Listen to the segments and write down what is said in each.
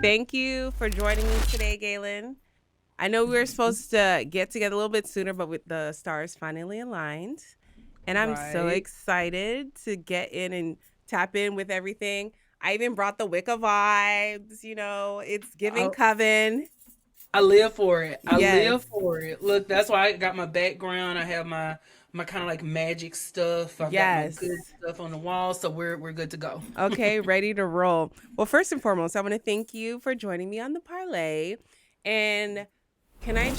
Thank you for joining me today, Galen. I know we were supposed to get together a little bit sooner, but with the stars finally aligned. And I'm so Right. excited to get in and tap in with everything. I even brought the Wicca vibes, it's giving I, coven. I live for it. I Yes. live for it. Look, that's why I got my background. I have my kind of like magic stuff. I've got my good Yes. stuff on the wall, so we're good to go. Okay, ready to roll. Well, first and foremost, I want to thank you for joining me on the parlay. And can I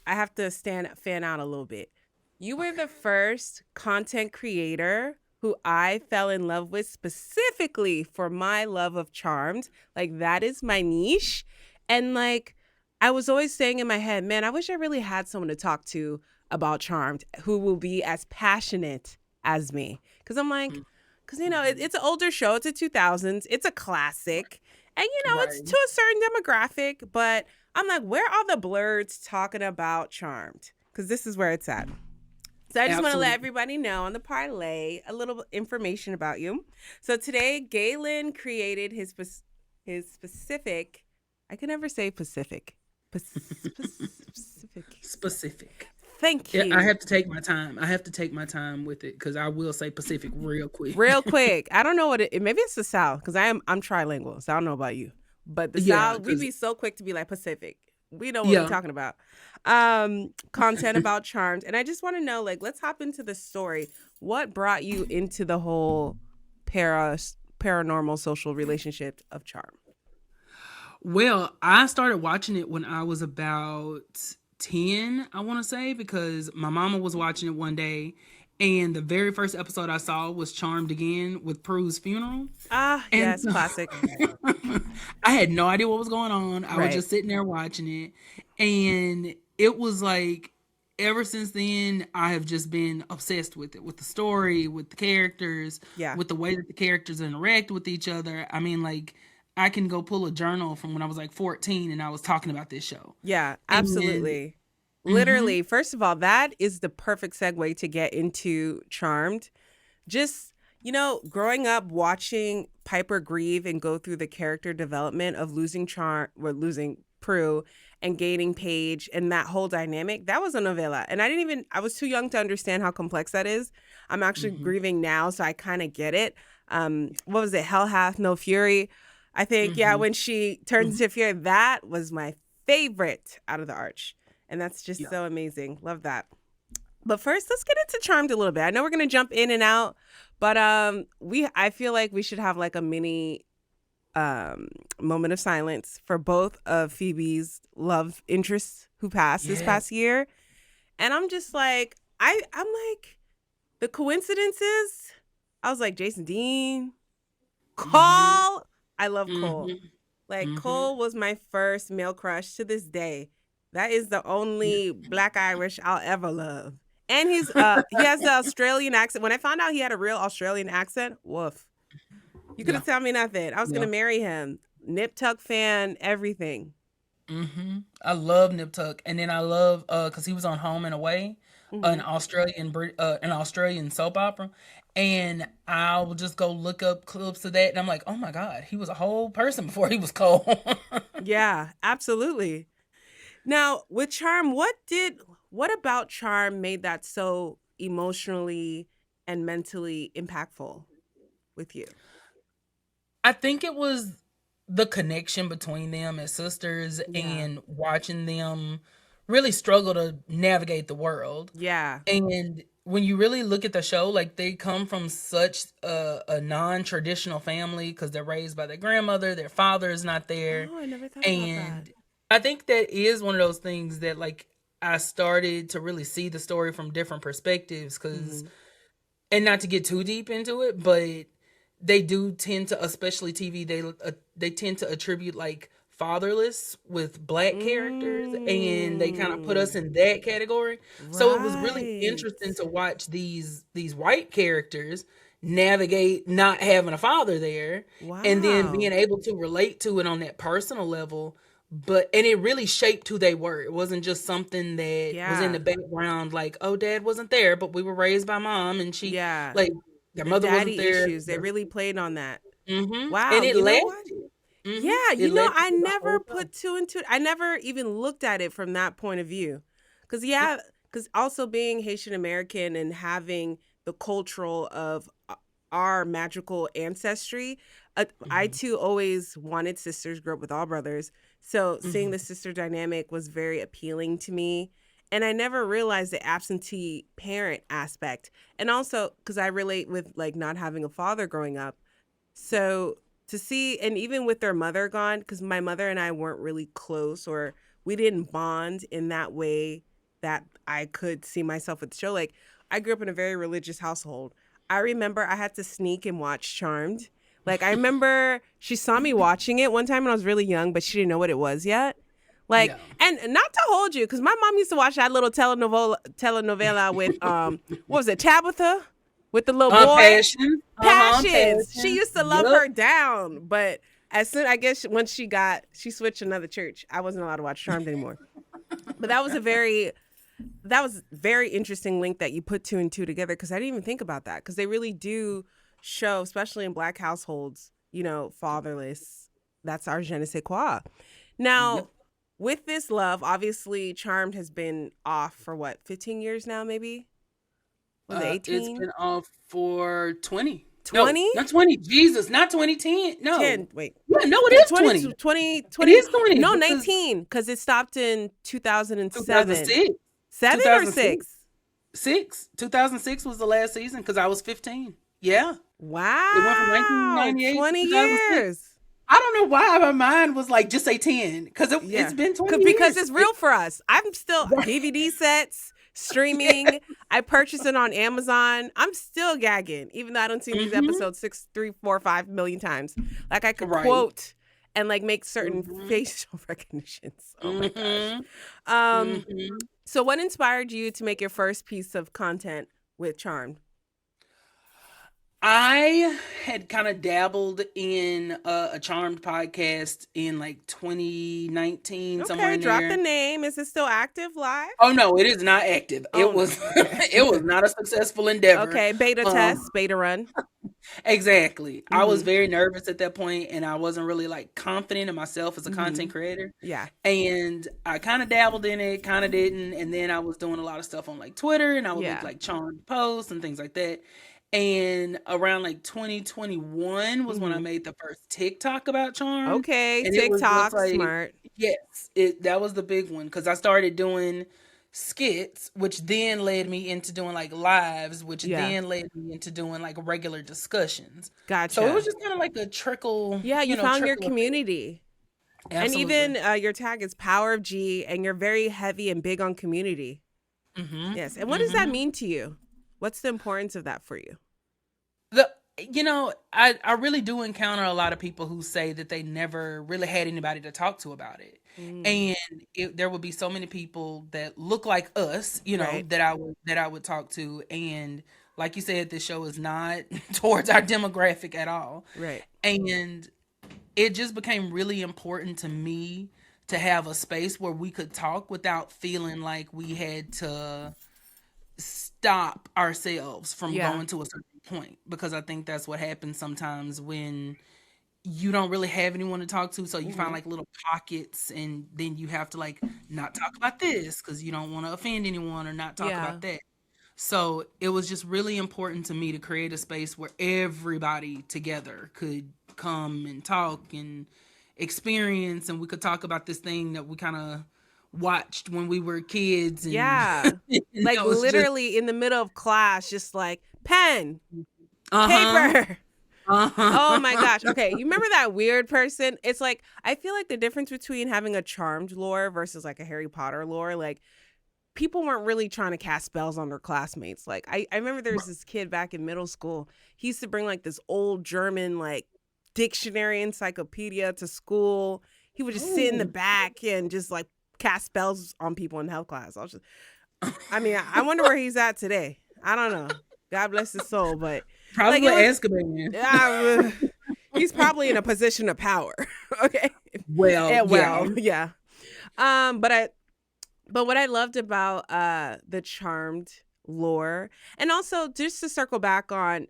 have to fan out a little bit. You were the first content creator who I fell in love with specifically for my love of Charmed. Like, that is my niche. And like, I was always saying in my head, man, I wish I really had someone to talk to about Charmed who will be as passionate as me. Cause I'm like, because it's an older show. It's a 2000s. It's a classic. And it's Right. to a certain demographic, but I'm like, where are the blurs talking about Charmed? Because this is where it's at. So I just want to let Absolutely. everybody know on the parlay a little information about you. So today, Galen created his specific. I can never say Pacific. Specific. Specific. Thank Yeah, I you. have to take my time. I have to take my time with it because I will say Pacific real quick. Real quick, I don't know what maybe it's the South because I'm trilingual, so I don't know about you, but the Yeah, South we because be so quick to be like Pacific. We know what we're yeah. talking about. Content about Charmed, and I just want to know, like, let's hop into the story. What brought you into the whole paranormal social relationship of Charm? Well, I started watching it when I was about 10, I want to say, because my mama was watching it one day, and the very first episode I saw was Charmed again with Prue's funeral. Ah, And yes, so classic. I had no idea what was going on. I was Right. just sitting there watching it. And it was like, ever since then, I have just been obsessed with it, with the story, with the characters, Yeah. with the way that the characters interact with each other. I mean, like, I can go pull a journal from when I was like 14 and I was talking about this show. Yeah, And, absolutely. mm-hmm, Literally, first of all, that is the perfect segue to get into Charmed. Just, growing up watching Piper grieve and go through the character development of losing Charm or losing Prue and gaining Paige and that whole dynamic, that was a novella. And I was too young to understand how complex that is. I'm actually mm-hmm, grieving now, so I kind of get it. What was it? Hell hath no fury. I think, yeah, mm-hmm, when she turns into fury, that was my favorite out of the arch. And that's just yeah. so amazing. Love that. But first, let's get into Charmed a little bit. I know we're gonna jump in and out, but I feel like we should have like a mini um moment of silence for both of Phoebe's love interests who passed this Yes. past year. And I'm just like, I'm like, the coincidences. I was like, Jason Dean, Mm-hmm, Cole. I love Cole. mm-hmm, Like, mm-hmm. Cole was my first male crush to this day. That is the Yeah. only Black Irish I'll ever love. And he has the Australian accent. When I found out he had a real Australian accent, woof. You could Yeah. have told me nothing. I was gonna Yeah. marry him. Nip Tuck fan, everything. I love Nip Tuck, and then I love because he was on Home and Away, Hmm. An Australian soap opera, and I'll just go look up clips of that, and I'm like, oh my god, he was a whole person before he was Cole. Yeah, absolutely. Now with Charm, what about Charm made that so emotionally and mentally impactful with you? I think it was the connection between them as sisters Yeah. and watching them really struggle to navigate the world. Yeah. And when you really look at the show, like they come from such a non-traditional family because they're raised by their grandmother, their father is not there. Oh, I never thought about that. And I think that is one of those things that like I started to really see the story from different perspectives because Mhm. and not to get too deep into it, but they do tend to, especially TV, they tend to attribute like fatherless with black characters, and they kind of put us Mm. in that category. So it was really Right. interesting to watch these white characters navigate not having a father there, and then being Wow. able to relate to it on that personal level. But and it really shaped who they were. It wasn't just something that was in the Yeah. background, like, oh, dad wasn't there, but we were raised by mom, and she Yeah. like their The mother wasn't daddy there. issues, they really played on that. Mm-hmm. Wow, And it you know what? lasted. Yeah, It led you I through the never whole show. put two and two. I never even looked at it from that point of view. Because also being Haitian American and having the cultural of our magical ancestry, I Mhm. too always wanted sisters, grew up with all brothers. So seeing Mhm. the sister dynamic was very appealing to me. And I never realized the absentee parent aspect. And also because I relate with like not having a father growing up. So to see, and even with their mother gone, because my mother and I weren't really close or we didn't bond in that way that I could see myself at the show. Like, I grew up in a very religious household. I remember I had to sneak and watch Charmed. Like, I remember she saw me watching it one time when I was really young, but she didn't know what it was yet. Like, Yeah. and not to hold you, because my mom used to watch that little telenovela with what was it, Tabitha, with the little boy. Passion. Passions. She Passion. used to love Yup. her down, but as soon I guess once she switched to another church, I wasn't allowed to watch Charmed anymore. But that was very interesting link that you put two and two together because I didn't even think about that because they really do show, especially in Black households, fatherless. That's our je ne sais quoi. Now, Yep. with this love, obviously, Charmed has been off for what, 15 years now, maybe? Was it It's 18? been off for 20. No, 20? not 20. Jesus, not 2010. No. 10, wait. Yeah, no, it is 20, 20. 20, It 20, is 20 no, because 19, because it stopped in 2007. 2006. 7 or 2006. 6? 2006 was the last season because I was 15. Yeah. It went from Wow, 1998 to 20 2006. years. I don't know why my mind was like, just say 10 because it's Yeah, been 20 because years. it's real for us. I'm still DVD sets, Yeah. streaming. I purchased it on Amazon. I'm still gagging, even though I don't see these Hmm. episodes 6, 3, 4, 5 million times. Like I could Right. quote and like make certain Hmm. facial recognitions. Oh my gosh. Hmm. Um, Hmm. so what inspired you to make your first piece of content with Charmed? I had kind of dabbled in a Charmed podcast in like 2019, somewhere Okay, in drop the there. name. Is it still active live? Oh no, it is not active. Oh It no. was Okay. it was not a successful endeavor. Okay, beta Um, test, beta run. exactly. I was Mm-hmm. very nervous at that point, and I wasn't really like confident in myself as a Mm-hmm. content creator. Yeah. And I kind of dabbled in it, kind of didn't, and then I was doing a lot of stuff on like Twitter, and I would make Yeah. like Charmed posts and things like that. And around like 2021 was when I Mm-hmm. made the first TikTok about Charmed, Okay, and it was just TikTok, like, smart. yes, it that was the big one because I started doing skits, which then led me into doing like lives, which Yeah. then led me into doing like regular discussions. So it was Gotcha. just kind of like a Yeah, you found your trickle effect. community. And Absolutely. even your tag is Power of G, and you're very heavy and big on community. Hmm. Yes. And what does that Hmm. mean to you? What's the importance of that for you? The I really do encounter a lot of people who say that they never really had anybody to talk to about it. Mm, And there would be so many people that look like us, right. that I would talk to, and like you said, this show is not towards our demographic at all. Right. And it just became really important to me to have a space where we could talk without feeling like we had to stop ourselves from Yeah. going to a certain point, because I think that's what happens sometimes when you don't really have anyone to talk to, so you find Hmm. like little pockets, and then you have to like not talk about this because you don't want to offend anyone, or not talk Yeah. about that. So it was just really important to me to create a space where everybody together could come and talk and experience, and we could talk about this thing that we kind of watched when we were kids, and Yeah. Like it was just literally in the middle of class, just like pen, uh-huh, paper. Oh my uh-huh. gosh. Okay. You remember that weird person? It's like, I feel like the difference between having a Charmed lore versus like a Harry Potter lore, like people weren't really trying to cast spells on their classmates. Like, I remember there was this kid back in middle school. He used to bring like this old German, like dictionary encyclopedia to school. He would just sit in the Oh, back and just like cast spells on people in health class. I mean, I wonder where he's at today. I don't know. God bless his soul, but like probably it was Azkaban. uh, he's probably in a position of power. Okay. Well, Yeah, yeah. well, yeah. But what I loved about the Charmed lore, and also just to circle back on,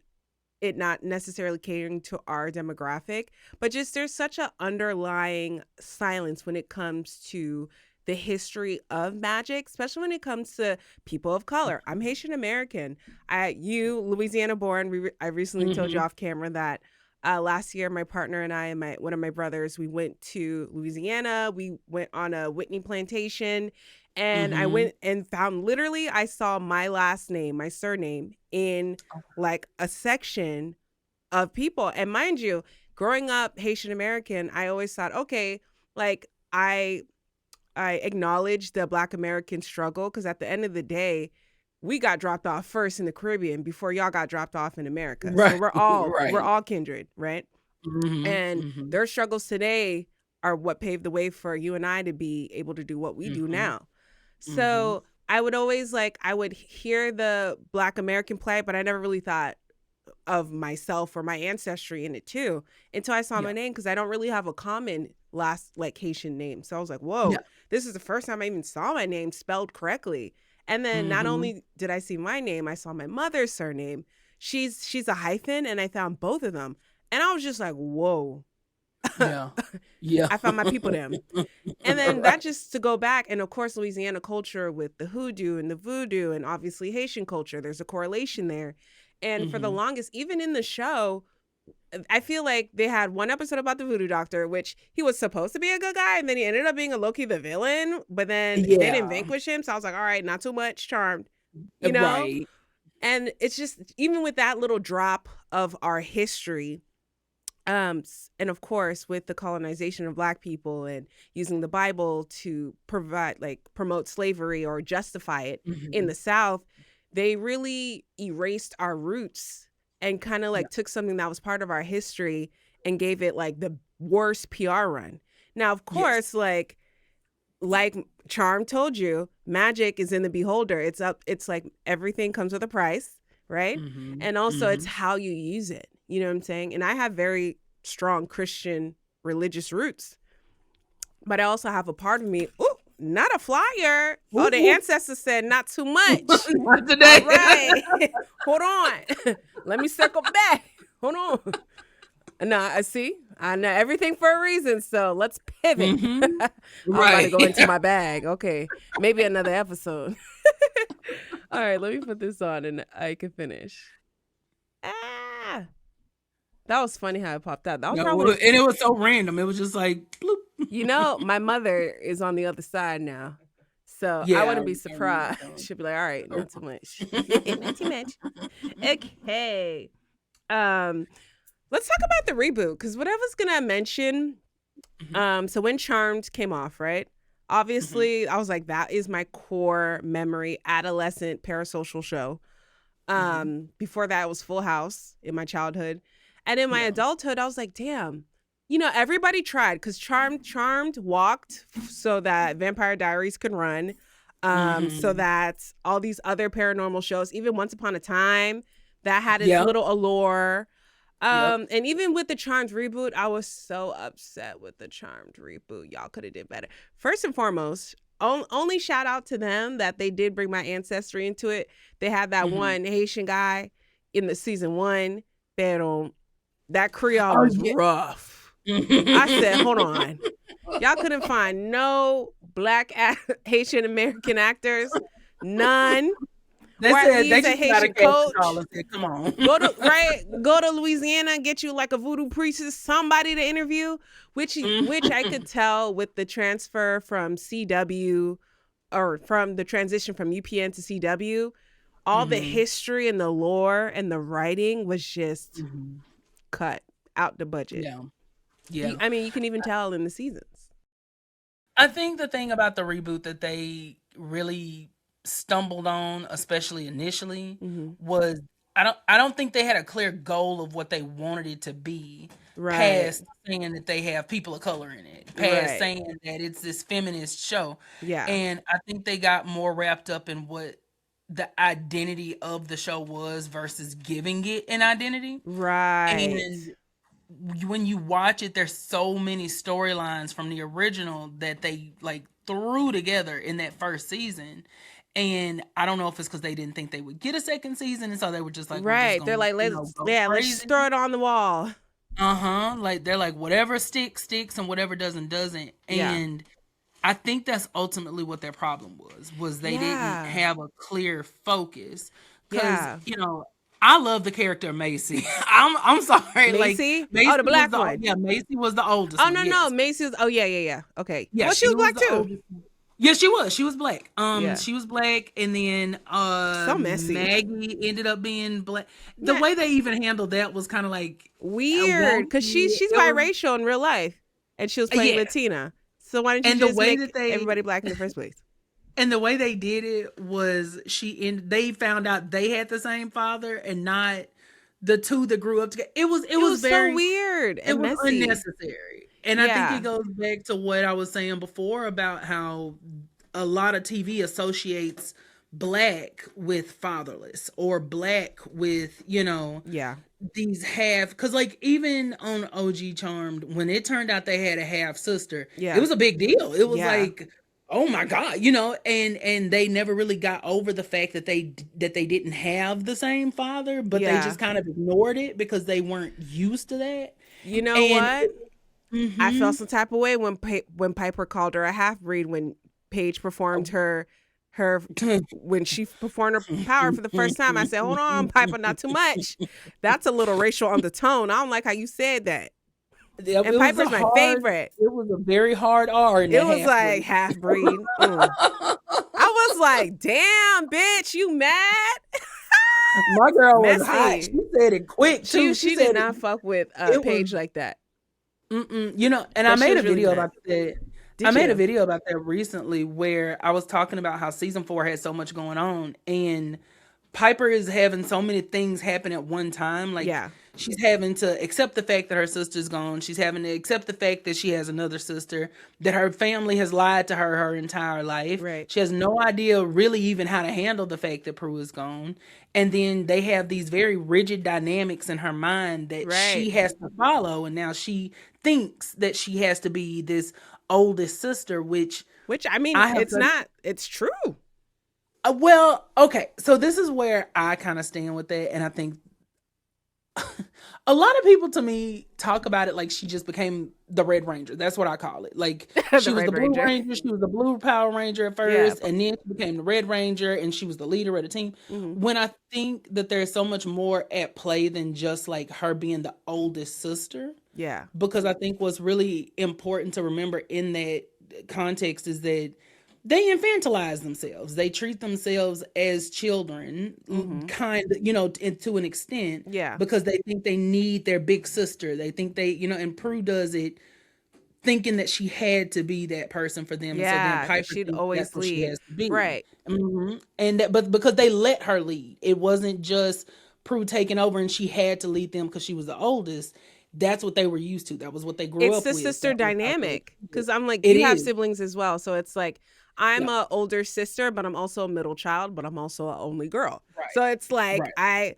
it not necessarily catering to our demographic, but just there's such an underlying silence when it comes to the history of magic, especially when it comes to people of color. I'm Haitian American. You Louisiana born. I recently told you Mm-hmm. off camera that last year my partner and I and one of my brothers, we went to Louisiana. We went on a Whitney plantation, and I Mm-hmm. went and found, literally, I saw my last name, my surname, in like a section of people. And mind you, growing up Haitian American, I always thought, okay, like I acknowledge the Black American struggle, because at the end of the day, we got dropped off first in the Caribbean before y'all got dropped off in America. So Right. we're Right. all kindred, right? Mm-hmm. And Mm-hmm. their struggles today are what paved the way for you and I to be able to do what we do Mm-hmm. now. Mm-hmm. So I would always, like, I would hear the Black American play, but I never really thought of myself or my ancestry in it too, until I saw Yeah. my name, because I don't really have a common last, like, Haitian name. So I was like, Yeah. whoa, this is the first time I even saw my name spelled correctly. And then not Mm-hmm. only did I see my name, I saw my mother's surname. She's a hyphen, and I found both of them. And I was just like, whoa. Yeah. Yeah. I found my people them. And then that, Right. just to go back, and of course Louisiana culture with the hoodoo and the voodoo, and obviously Haitian culture, there's a correlation there. And for the Mm-hmm. longest, even in the show, I feel like they had one episode about the voodoo doctor, which he was supposed to be a good guy, and then he ended up being a Loki the villain, but then they didn't Yeah. vanquish him. So I was like, all right, not too much charmed, you know? Right. And it's just, even with that little drop of our history, and of course with the colonization of Black people and using the Bible to provide, like, promote slavery or justify it in Mm-hmm. the South, they really erased our roots and kind of Yeah. like took something that was part of our history and gave it like the worst PR run. Now, of Yes. course, like Charm told you, magic is in the beholder. It's like everything comes with a price, right? Mm-hmm. And also it's Mm-hmm. how you use it. You know what I'm saying? And I have very strong Christian religious roots, but I also have a part of me, ooh, not a flyer. Oh, the Ooh. ancestors said not too much. Not All today. right. Hold on. Let me circle back. Hold on. No, I see. I know everything for a reason. So let's pivot. Mm-hmm. I'm about to Right. go into my bag. Okay. Maybe another episode. All right. Let me put this on and I can finish. Ah. That was funny how it popped out. That was No, probably, and it was so random. It was just like bloop. you know, my mother is on the other side now. So I Yeah. wouldn't be surprised. She'd be like, all right, not too much. Not too much. Okay. Let's talk about the reboot, because what I was gonna mention, Mhm. so when Charmed came off, right? Obviously, I was like, that is my core memory, adolescent parasocial show. Mhm. Before that, it was Full House in my childhood. And in my Yeah. adulthood, I was like, damn, you know, everybody tried, because Charmed walked so that Vampire Diaries could run. So Mhm. that all these other paranormal shows, even Once Upon a Time, that had its Yep. little allure. Yep. And even with the Charmed reboot, I was so upset with the Charmed reboot. Y'all could have did better. First and foremost, only shout out to them that they did bring my ancestry into it. They had that Mhm. one Haitian guy in the season 1, pero that Creole Oh was yeah. rough. I said, hold on. Y'all couldn't find no Black Haitian American actors? None? They Or at said they least a just got a Haitian casting call coach? and said, "Come on." Go to Louisiana and get you like a voodoo priestess, somebody to interview, which I could tell with the transfer from CW, or from the transition from UPN to CW, all the Mhm. history and the lore and the writing was just Mhm. cut out the budget. Yeah. Yeah. I mean, you can even tell in the seasons. I think the thing about the reboot that they really stumbled on, especially initially, Hmm. was I don't think they had a clear goal of what they wanted it to be, Right. past saying that they have people of color in it, past Right. saying that it's this feminist show. Yeah. And I think they got more wrapped up in what the identity of the show was versus giving it an identity. Right. And when you watch it, there's so many storylines from the original that they like threw together in that first season, And I don't know if it's because they didn't think they would get a second season, and so they were just like, we're just Right. They're gonna, like, go let's crazy. just throw it on the wall. Like they're like, whatever sticks, and whatever doesn't. Yeah. And I think that's ultimately what their problem was they didn't have a clear focus. Because, I love the character Macy. I'm sorry. Macy? Like Macy Oh, the black one. Yeah, Macy was the oldest Oh, one. no, Yes. Macy was, yeah. Okay. Yeah, Well, she was black the too. oldest one. Yeah, she was. She was black. Yeah. She was black, and then So messy. Maggie ended up being black. The way they even handled that was kind of like weird, because she's biracial in real life, and she was playing Latina. So why didn't you just make everybody black in the first place? And the way they did it was they found out they had the same father and not the two that grew up together. It was very so weird and was messy. Unnecessary. And I think it goes back to what I was saying before about how a lot of TV associates black with fatherless, or black with, these half, because like even on OG Charmed, when it turned out they had a half sister, it was a big deal. It was like, oh my God, and they never really got over the fact that they didn't have the same father, but they just kind of ignored it because they weren't used to that. You know what? I felt some type of way when Piper called her a half breed when Paige performed her when she performed her power for the first time. I said, hold on, Piper, not too much. That's a little racial undertone. I don't like how you said that. And Piper's my favorite. It was a very hard R. It was like half breed. I was like, damn, bitch, you mad? My girl was hot. She said it quick too. She did not fuck with Paige like that. And I made a video about that. I made a video about that recently where I was talking about how season 4 had so much going on, and Piper is having so many things happen at one time. Like, she's having to accept the fact that her sister's gone. She's having to accept the fact that she has another sister, that her family has lied to her entire life. Right. She has no idea really even how to handle the fact that Prue is gone. And then they have these very rigid dynamics in her mind that she has to follow. And now she thinks that she has to be this oldest sister, which I mean, it's true. Well, okay, so this is where I kind of stand with that, and I think a lot of people to me talk about it like she just became the Red Ranger. That's what I call it. Like, she was the Blue Ranger. She was the Blue Power Ranger at first, and then she became the Red Ranger, and she was the leader of the team. When I think that there's so much more at play than just like her being the oldest sister. Yeah. Because I think what's really important to remember in that context is that they infantilize themselves. They treat themselves as children, kind of, to an extent. Yeah. Because they think they need their big sister. They think and Prue does it thinking that she had to be that person for them. Yeah. So then Piper she'd always lead. She has to be. Right. And but because they let her lead, it wasn't just Prue taking over and she had to lead them because she was the oldest. That's what they were used to. That was what they grew up with. It's the sister dynamic. Because I'm like, you have siblings as well. So it's like, I'm an older sister, but I'm also a middle child, but I'm also an only girl. Right. So it's like, I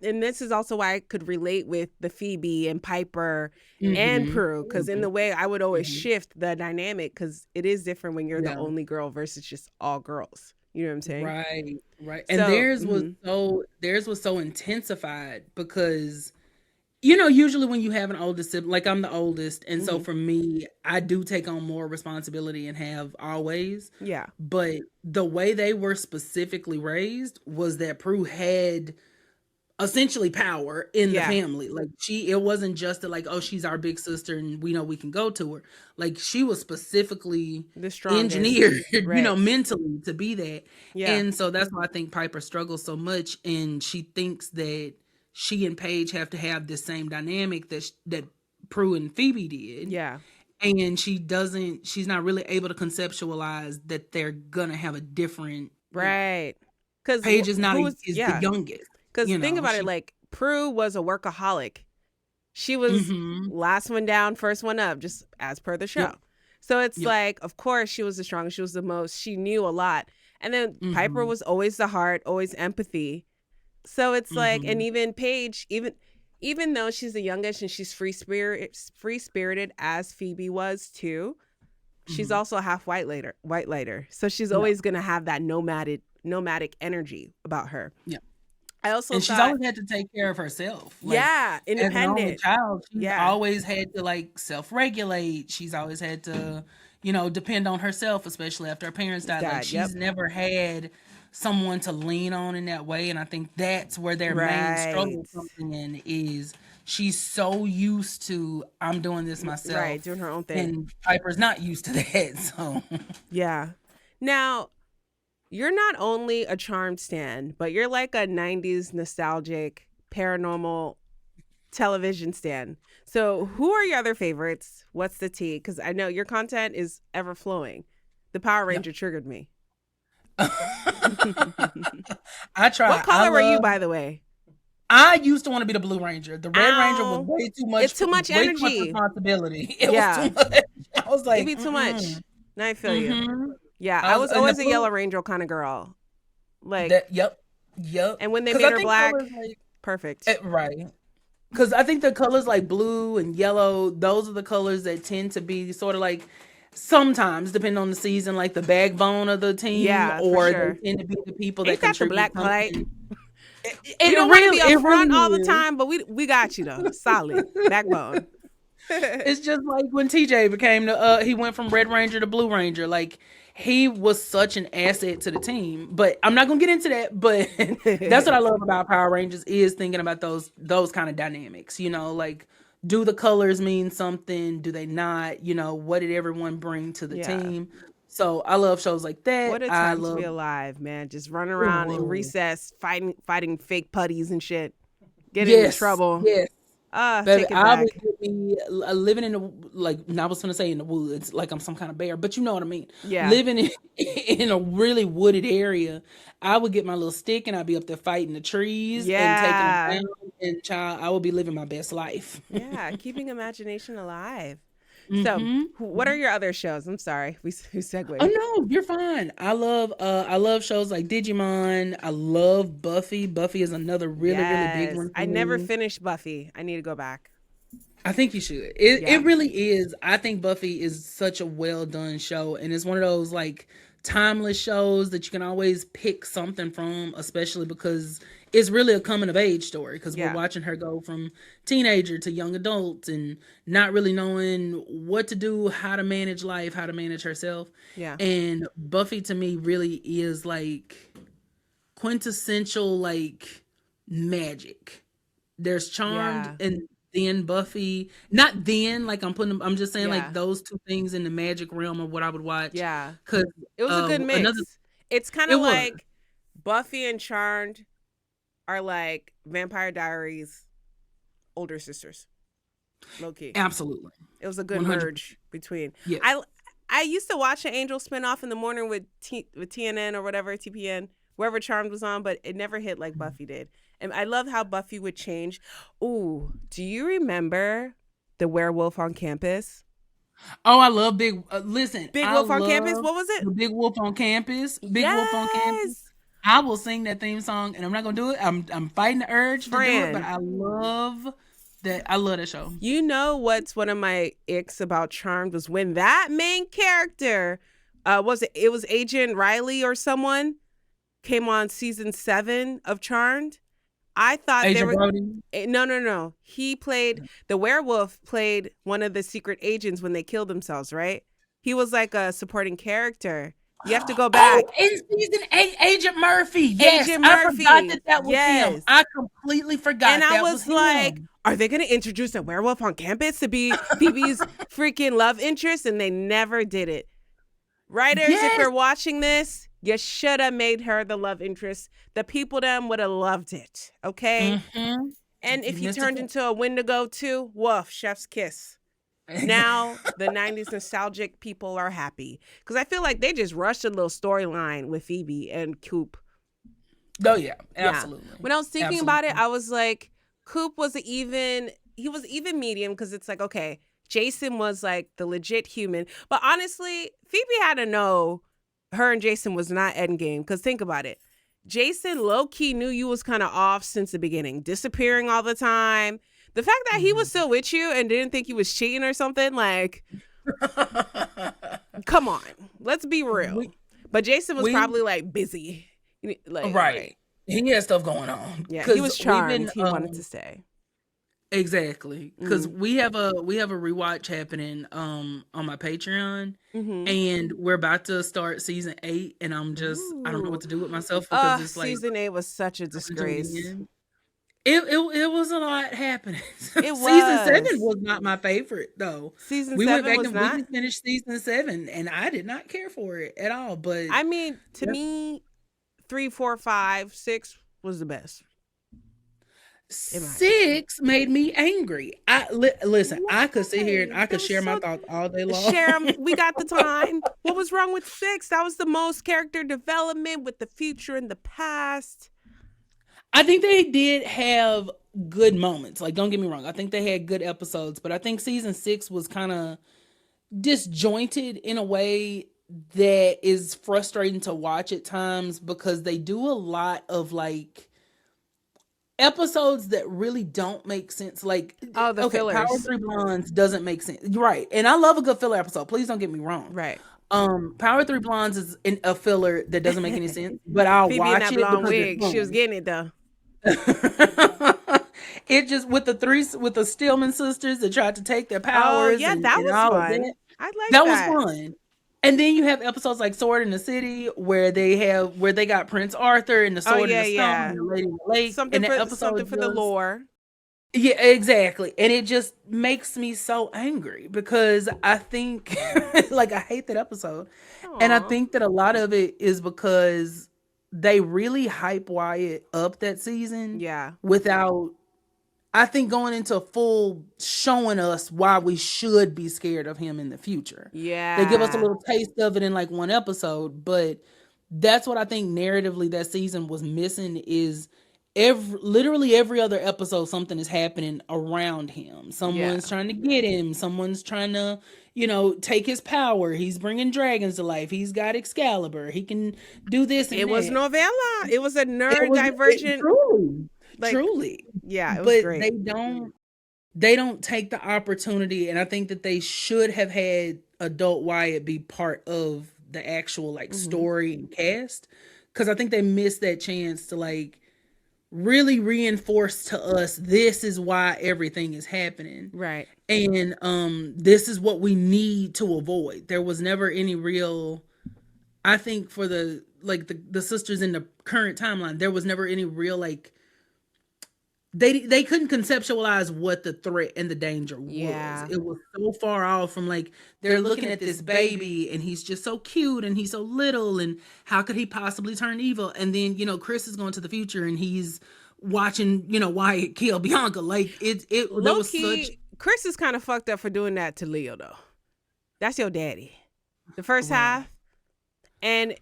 and this is also why I could relate with the Phoebe and Piper and Prue. Because in the way I would always shift the dynamic, because it is different when you're the only girl versus just all girls. You know what I'm saying? Right. And theirs was so intensified because, usually when you have an older sibling, like I'm the oldest, and so for me, I do take on more responsibility and have always. Yeah. But the way they were specifically raised was that Prue had essentially power in the family. Like it wasn't just that like, oh, she's our big sister and we know we can go to her. Like she was specifically the strongest, engineered, mentally to be that. Yeah. And so that's why I think Piper struggles so much, and she thinks that she and Paige have to have this same dynamic that Prue and Phoebe did. Yeah. And she's not really able to conceptualize that they're gonna have a different. Right. Because Paige is the youngest. Because think about it, like Prue was a workaholic. She was last one down, first one up, just as per the show. Yep. So it's like, of course, she was the strongest. She was the most. She knew a lot. And then Piper was always the heart, always empathy. So it's like, and even Paige, even though she's the youngest and she's free spirited as Phoebe was too, she's also half white lighter. So she's always gonna have that nomadic nomadic energy about her. Yeah. I also And she's thought, always had to take care of herself. Like, yeah, as an only independent. child, she's Yeah, always had to like self-regulate. She's always had to, depend on herself, especially after her parents died. Like, dad. Yep. she's never had someone to lean on in that way. And I think that's where their main Right. struggle comes in is she's so used to I'm doing this Right. myself. Doing her own thing. And Piper's not used to that. So Yeah. Now, you're not only a Charmed stan, but you're like a 90s nostalgic paranormal television stan. So who are your other favorites? What's the tea? Because I know your content is ever flowing. The Power yep. Ranger triggered me. I try. What color were you, by the way? I used to want to be the Blue Ranger. The Red Ranger was Ow. way too much. It's too much way energy. Too much responsibility. It Yeah. was too much. I was like, It'd be too much. Now I feel you. Yeah, I I was and always the a blue- Yellow Ranger kind of girl. Like, Yep. and when they 'Cause made I her think black, colors, like, perfect. right. Because I think the colors like blue and yellow, those are the colors that tend to be sort of like sometimes, depending on the season, like the backbone of the team, Yeah, for or sure. they tend to be the people Ain't that that the contribute black light? something. We don't want to be up front all the is. time, but we got you though. Solid backbone. It's just like when TJ became he went from Red Ranger to Blue Ranger. Like, he was such an asset to the team. But I'm not gonna get into that. But that's what I love about Power Rangers, is thinking about those kind of dynamics. Like, do the colors mean something? Do they not? What did everyone bring to the team? So I love shows like that. What a time to be alive, man. Just running around in recess, fighting fake putties and shit. Getting in trouble. Yes. Baby, take it back. I would be living in the, like, I was gonna say in the woods, like I'm some kind of bear, but you know what I mean. Yeah. Living in a really wooded area, I would get my little stick and I'd be up there fighting the trees and taking them down. And child, I would be living my best life. Yeah, keeping imagination alive. So, what are your other shows? I'm sorry, we segued. Oh no, you're fine. I love shows like Digimon. I love Buffy. Buffy is another really big one. I never finished Buffy. I need to go back. I think you should. It really is. I think Buffy is such a well done show, and it's one of those like timeless shows that you can always pick something from, especially because it's really a coming of age story, because we're watching her go from teenager to young adult and not really knowing what to do, how to manage life, how to manage herself. Yeah. And Buffy to me really is like quintessential like magic. There's Charmed and then Buffy, not then, like I'm just saying like those two things in the magic realm of what I would watch. Yeah. Because it was a good mix. It's kind of like Buffy and Charmed are like Vampire Diaries older sisters. Low key. Absolutely. It was a good 100%. Merge between. Yes. I used to watch an Angel spinoff in the morning with TNN or whatever, TPN, wherever Charmed was on, but it never hit like Buffy did. And I love how Buffy would change. Ooh, do you remember the werewolf on campus? Oh, I love Big Wolf on Campus. What was it? The Big Wolf on Campus. Big Wolf on Campus. I will sing that theme song, and I'm not gonna do it. I'm fighting the urge to do it, but I love that. I love that show. You know what's one of my icks about Charmed was when that main character, it was Agent Riley or someone, came on season 7 of Charmed. I thought Agent Brody? No. He played the werewolf. Played one of the secret agents when they killed themselves. Right? He was like a supporting character. You have to go back. Oh, in season 8, Agent Murphy. Yes, Agent Murphy. I forgot that was him. I completely forgot. And I was like, are they going to introduce a werewolf on campus to be Phoebe's freaking love interest? And they never did it. Writers, if you're watching this, you should have made her the love interest. The people them would have loved it. Okay? Mm-hmm. And if you turned into a Wendigo too, woof, chef's kiss. Now the 90s nostalgic people are happy. Because I feel like they just rushed a little storyline with Phoebe and Coop. Oh, yeah. Absolutely. When I was thinking about it, I was like, Coop was even medium, because it's like, okay, Jason was like the legit human. But honestly, Phoebe had to know her and Jason was not endgame. Because think about it. Jason low-key knew you was kind of off since the beginning. Disappearing all the time. The fact that he was still with you and didn't think you was cheating or something, like, come on. Let's be real. But Jason was probably like busy. Right. Right. He has stuff going on Yeah, he because was we've been charmed. He wanted to stay. exactly because Mm. we have a rewatch happening on my Patreon, Mm-hmm. and we're about to start season 8, and I don't know what Ooh. to do with myself because it's like Season 8 was such a jumping to it disgrace. again. It was a lot happening. It Season 7 was. was not my favorite though. Season We went 7 back was and we not. just finished season 7, and I did not care for it at all. But I mean, to me, 3, 4, 5, 6 was the best. In my opinion. 6 made me angry. Listen. I could sit here and Why? I That could was share my so. thoughts all day long. Sharon, we got the time. What was wrong with 6? That was the most character development with the future and the past. I think they did have good moments. Like, don't get me wrong. I think they had good episodes, but I think season 6 was kind of disjointed in a way that is frustrating to watch at times because they do a lot of like episodes that really don't make sense. Like, Oh, the okay, Power of fillers. Three Blondes doesn't make sense. Right. And I love a good filler episode. Please don't get me wrong. Right. Power of Three Blondes is a filler that doesn't make any sense, but I'll Phoebe in watch that it blonde because it's wig, she was fun. getting it though. It just with the Stillman sisters that tried to take their Oh powers yeah, that and was all of fun. that. I like That was that. fun. And then you have episodes like Sword in the City where they got Prince Arthur and the Oh Sword in yeah, the Stone yeah. and the Lady in the Lake. And the Something episode for the just lore. yeah, exactly. And it just makes me so angry because I think like I hate that episode. And I Aw. think that a lot of it is because they really hype Wyatt up that season Yeah. without I think going into full showing us why we should be scared of him in the future. They give us a Yeah. little taste of it in like one episode, but that's what I think narratively that season was missing is literally every other episode something is happening around him. Yeah. Someone's trying to get him, someone's trying to, take his power. He's bringing dragons to life. He's got Excalibur. He can do this and It was that. novella. It was a It nerd was divergent. truly, Like, truly. yeah, it was But great. they don't take the opportunity, and I think that they should have had adult Wyatt be part of the actual like Hmm. story and cast, because I think they missed that chance to like really reinforce to us this is why everything is happening, Right. and this is what we need to avoid. There was never any real, I think, for the sisters in the current timeline, there was never any real like they couldn't conceptualize what the threat and the danger was. Yeah. It was so far off from like they're looking at this baby and he's just so cute and he's so little and how could he possibly turn evil? And then Chris is going to the future and he's watching Wyatt kill Bianca. Like it there Low was such key, Chris is kind of fucked up for doing that to Leo though. That's your daddy. The first well, half. And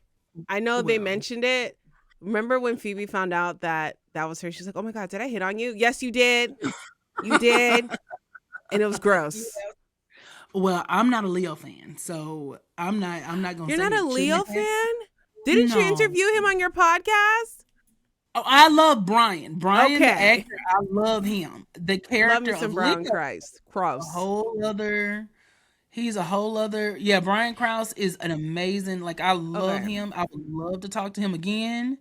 I know they well. mentioned it. Remember when Phoebe found out that was her? She's like, "Oh my god, did I hit on you?" Yes, you did. You did, and it was gross. Well, I'm not a Leo fan, so I'm not gonna You're say not a it shouldn't Leo have happened. fan? Didn't you No. interview him on your podcast? Oh, I love Brian. Brian, the Okay. actor, I love him. The Love character me some of Brown Leo, Christ. Cross. he's a whole other. Yeah, Brian Krause is an amazing. Like I love Okay. him. I would love to talk to him again.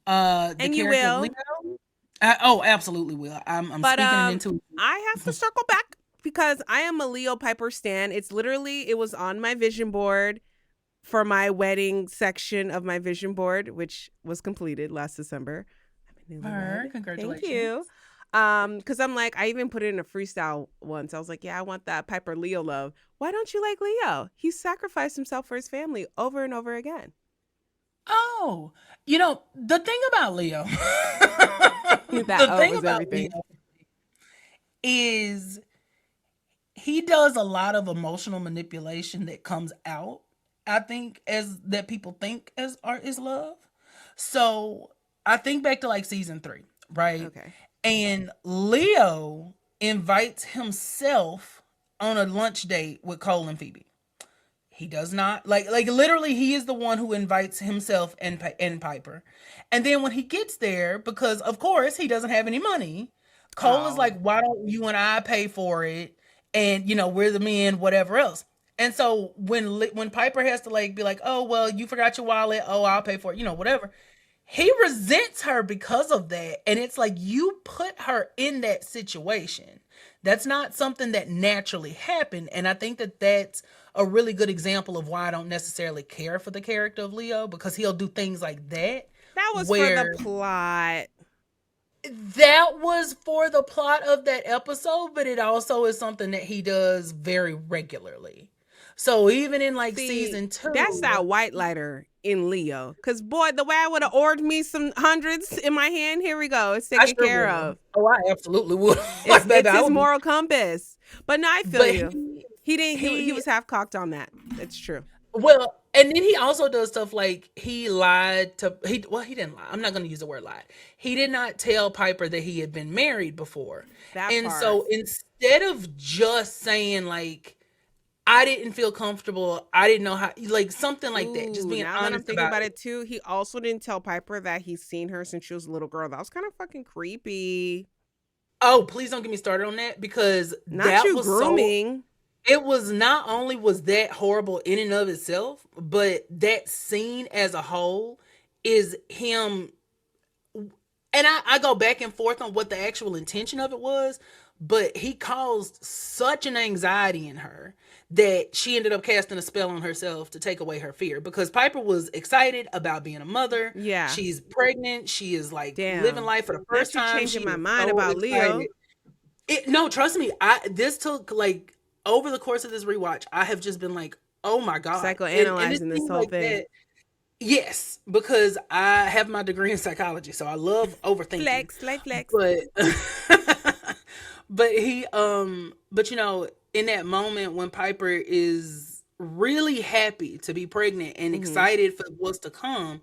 The And you character of will. Leo. Absolutely will. I'm But speaking it into. I have to circle back because I am a Leo Piper stan. It was on my vision board for my wedding section of my vision board, which was completed last December. I'm a newlywed. Congratulations. Thank you. Because I'm like, I even put it in a freestyle once. I was like, yeah, I want that Piper Leo love. Why don't you like Leo? He sacrificed himself for his family over and over again. Oh, the thing about Leo, That was everything. Leo is he does a lot of emotional manipulation that comes out, I think, as that people think as art is love. So I think back to like season 3, right? Okay. And Leo invites himself on a lunch date with Cole and Phoebe. He does not like literally he is the one who invites himself and Piper. And then when he gets there, because of course he doesn't have any money, Cole is like, why don't you and I pay for it? And we're the men, whatever else. And so when Piper has to like be like, oh well, you forgot your wallet, oh I'll pay for it, whatever. he resents her because of that. And it's like, you put her in that situation. That's not something that naturally happened. And I think that that's a really good example of why I don't necessarily care for the character of Leo, because he'll do things like that That was for the where plot. that was for the plot of that episode, but it also is something that he does very regularly. So even in like See, season that's two, that white lighter in Leo. Cause boy, the way I would have ordered me some hundreds in my hand, here we go. It's I taken sure care would. of. Oh, I absolutely would. It's Like, baby, it's I his would be. moral compass. But no, I feel But you. He didn't. He he was half cocked on that. That's true. well, and then he also does stuff like he lied to he didn't lie. I'm not going to use the word lie. He did not tell Piper that he had been married before. That And part. so instead of just saying like I didn't feel comfortable, I didn't know how, like something like that, just Ooh, being now that I'm honest thinking about about it. it too, he also didn't tell Piper that he's seen her since she was a little girl. That was kind of fucking creepy. Oh, please don't get me started on that, because Not that you was so grooming. it was not only was that horrible in and of itself, but that scene as a whole is him. And I go back and forth on what the actual intention of it was, but he caused such an anxiety in her that she ended up casting a spell on herself to take away her fear, because Piper was excited about being a mother. Yeah. She's pregnant. She is like living Damn. life for the Not first you time. changing She my is mind so about excited. Leo. No, trust me. This took like over the course of this rewatch, I have just been like, oh my God. And it Psychoanalyzing this seems whole like thing. that. Yes, because I have my degree in psychology, so I love overthinking. Flex, like flex. But but but in that moment when Piper is really happy to be pregnant and Mm-hmm. excited for what's to come,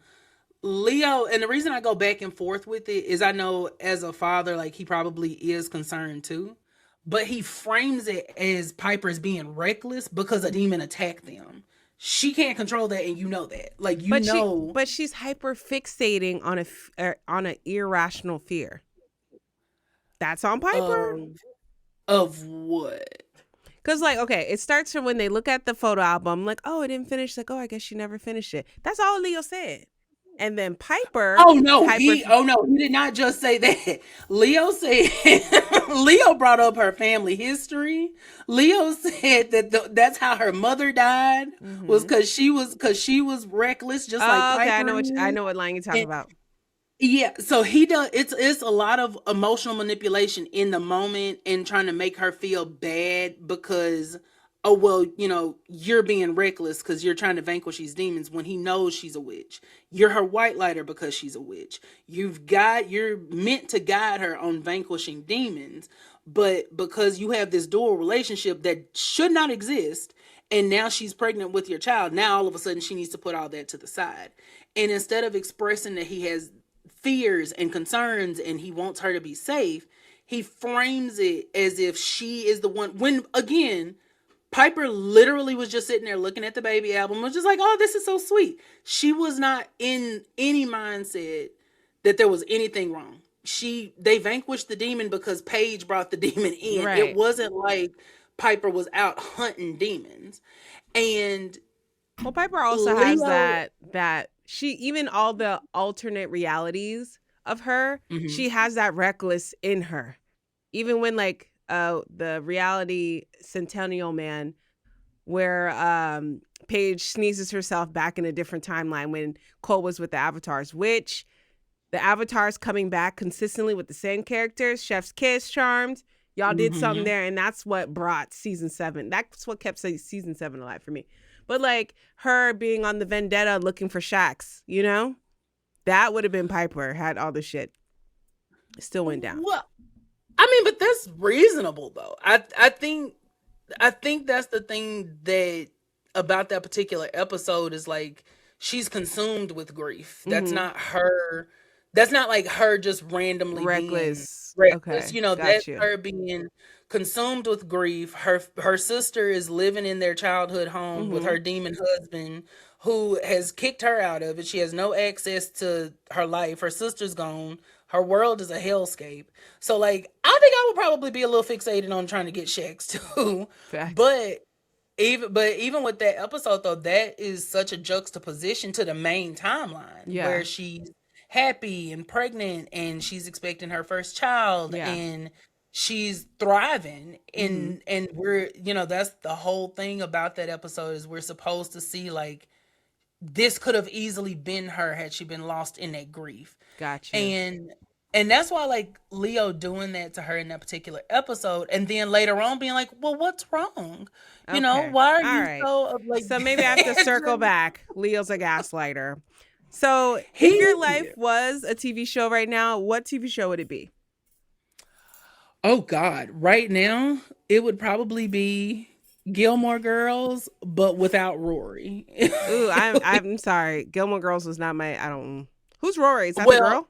Leo, and the reason I go back and forth with it is I know as a father, like he probably is concerned too, but he frames it as Piper's being reckless because a demon attacked them. She can't control that, and you know that. Like you know, But she's hyper fixating on on an irrational fear. That's on Piper. of what? Cause like, okay, it starts from when they look at the photo album, like, oh, it didn't finish. Like, oh, I guess she never finished it. That's all Leo said. And then Piper, Oh no, hyper. he did not just say that. Leo said Leo brought up her family history. Leo said that that's how her mother died, was Mm-hmm. because she was reckless, just like Oh, okay, Piper I is. know what line you're talking And about. yeah, so he does. It's a lot of emotional manipulation in the moment and trying to make her feel bad because, oh well, you're being reckless because you're trying to vanquish these demons when he knows she's a witch. You're her white lighter because she's a witch. You're meant to guide her on vanquishing demons, but because you have this dual relationship that should not exist, and now she's pregnant with your child, now all of a sudden she needs to put all that to the side. And instead of expressing that he has fears and concerns and he wants her to be safe, he frames it as if she is the one, when again Piper literally was just sitting there looking at the baby album, was just like, oh, this is so sweet. She was not in any mindset that there was anything wrong. They vanquished the demon because Paige brought the demon in. It Right. wasn't like Piper was out hunting demons. And Well, Piper also has Leo. that she, even all the alternate realities of her, Mhm. she has that reckless in her. Even when like the reality Centennial Man, where Paige sneezes herself back in a different timeline when Cole was with the Avatars, which the Avatars coming back consistently with the same characters, Chef's Kiss, Charmed. Y'all did something Mhm. there, and that's what brought season 7. That's what kept season 7 alive for me. But like her being on the vendetta looking for Shax, that would have been Piper had all the shit. It still went down. Well, I mean, but that's reasonable though. I think that's the thing that about that particular episode is like she's consumed with grief. That's Mm-hmm. not her. That's not like her just randomly being Reckless. reckless. Okay, That's got you. her being consumed with grief. Her sister is living in their childhood home with Mm-hmm. her demon husband who has kicked her out of it. She has no access to her life. Her sister's gone. Her world is a hellscape. So like I think I would probably be a little fixated on trying to get Shax too. Facts. But even with that episode though, that is such a juxtaposition to the main timeline Yeah. where she's happy and pregnant, and she's expecting her first child, Yeah. and she's thriving. Mm-hmm. And we're, that's the whole thing about that episode, is we're supposed to see like this could have easily been her had she been lost in that grief. Got you. And that's why, like, Leo doing that to her in that particular episode, and then later on being like, well, what's wrong? Okay. Why are All you right. so like So maybe I have to circle back. Leo's a gaslighter. So if he your life was a TV show right now, what TV show would it be? Oh God, right now it would probably be Gilmore Girls, but without Rory. Ooh, I'm sorry. Gilmore Girls was not my. I don't. Who's Rory? Is that the Well, girl?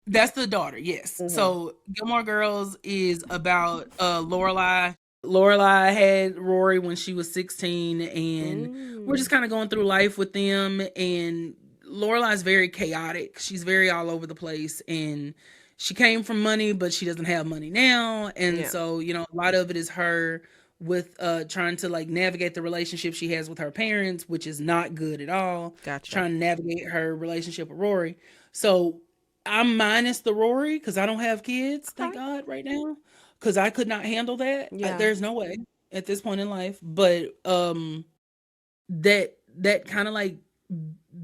that's the daughter, yes. Mm-hmm. So Gilmore Girls is about Lorelai. Lorelai had Rory when she was 16, and we're just kind of going through life with them. And Lorelai's very chaotic. She's very all over the place, and she came from money, but she doesn't have money now. And Yeah. so, a lot of it is her with trying to like navigate the relationship she has with her parents, which is not good at all. Gotcha. Trying to navigate her relationship with Rory. So I'm minus the Rory because I don't have kids, thank God, right now. Because I could not handle that. Yeah. There's no way at this point in life. But that kind of like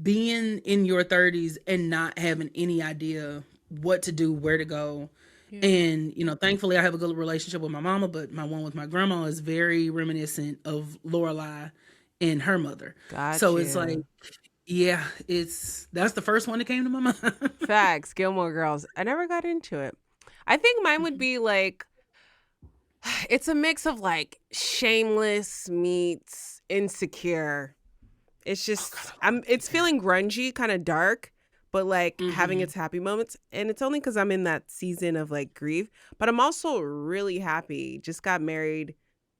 being in your 30s and not having any idea what to do, where to go. Yeah. And, thankfully I have a good relationship with my mama, but my one with my grandma is very reminiscent of Lorelai and her mother. Gotcha. So it's like, yeah, that's the first one that came to my mind. Facts. Gilmore Girls. I never got into it. I think mine would be like, it's a mix of like Shameless meets Insecure. It's just it's feeling grungy, kind of dark, but like having its happy moments. And it's only because I'm in that season of like grief, but I'm also really happy. Just got married.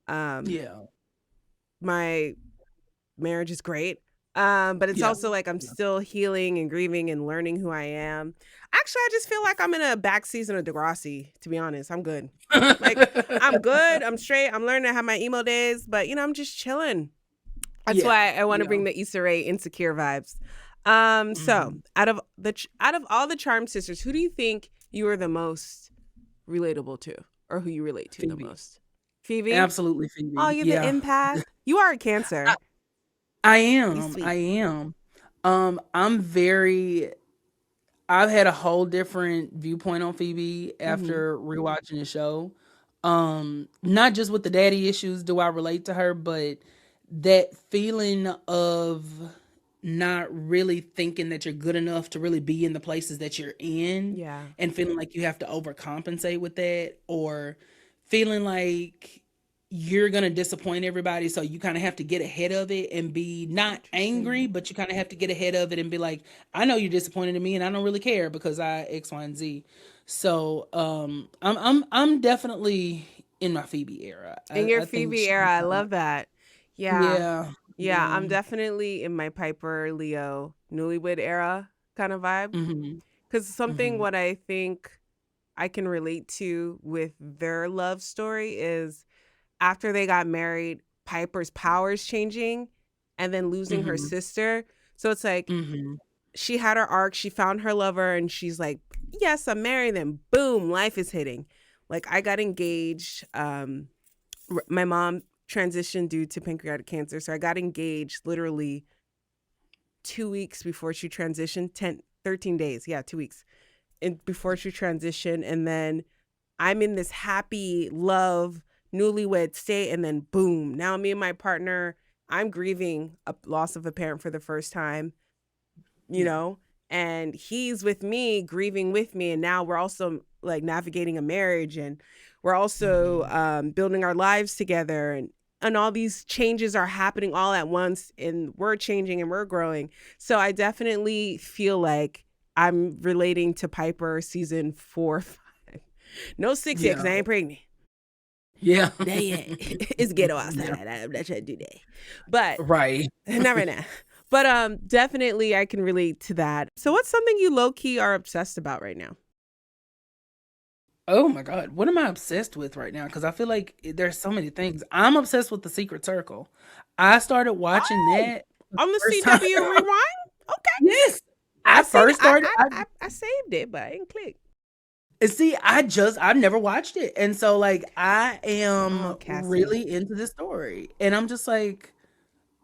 Yeah. My marriage is great. But it's also like I'm still healing and grieving and learning who I am. Actually, I just feel like I'm in a back season of Degrassi, to be honest. I'm good. Like, I'm good. I'm straight. I'm learning to have my emo days, but I'm just chilling. That's why I want to bring the Issa Rae Insecure vibes. So out of all the Charm sisters, who do you think you are the most relatable to, or who you relate to the most? Phoebe? Absolutely Phoebe. Oh, you're the empath. You are a Cancer. I am. I've had a whole different viewpoint on Phoebe after rewatching the show. Not just with the daddy issues do I relate to her, but that feeling of not really thinking that you're good enough to really be in the places that you're in. Yeah. And feeling like you have to overcompensate with that, or feeling like you're going to disappoint everybody. So you kind of have to get ahead of it and be not angry, but you kind of have to get ahead of it and be like, I know you're disappointed in me and I don't really care because I X, Y, and Z. So I'm definitely in my Phoebe era. In your Phoebe era, I love that. Yeah. Yeah. I'm definitely in my Piper, Leo, Newlywed era kind of vibe. Because something what I think I can relate to with their love story is after they got married, Piper's powers changing and then losing her sister. So it's like she had her arc, she found her lover, and she's like, yes, I'm married. Then boom, life is hitting. Like, I got engaged. My mom transitioned due to pancreatic cancer. So I got engaged literally 2 weeks before she transitioned, 13 days. Yeah, 2 weeks before she transitioned. And then I'm in this happy love newlywed state, and then boom, now me and my partner, I'm grieving a loss of a parent for the first time, and he's with me grieving with me, and now we're also like navigating a marriage, and we're also building our lives together, and all these changes are happening all at once, and we're changing and we're growing. So I definitely feel like I'm relating to Piper season 4, 5. No 6 yet because I ain't pregnant. Yeah. It's ghetto outside. I'm not trying to do that. But right. Not right now. But definitely I can relate to that. So what's something you low-key are obsessed about right now? Oh my God. What am I obsessed with right now? Because I feel like there's so many things. I'm obsessed with The Secret Circle. I started watching that on the CW Rewind? Okay. Yes. I seen it. first started. I saved it, but I didn't click. See, I've never watched it, and so like I am Oh, Cassie. really into this story, and I'm just like,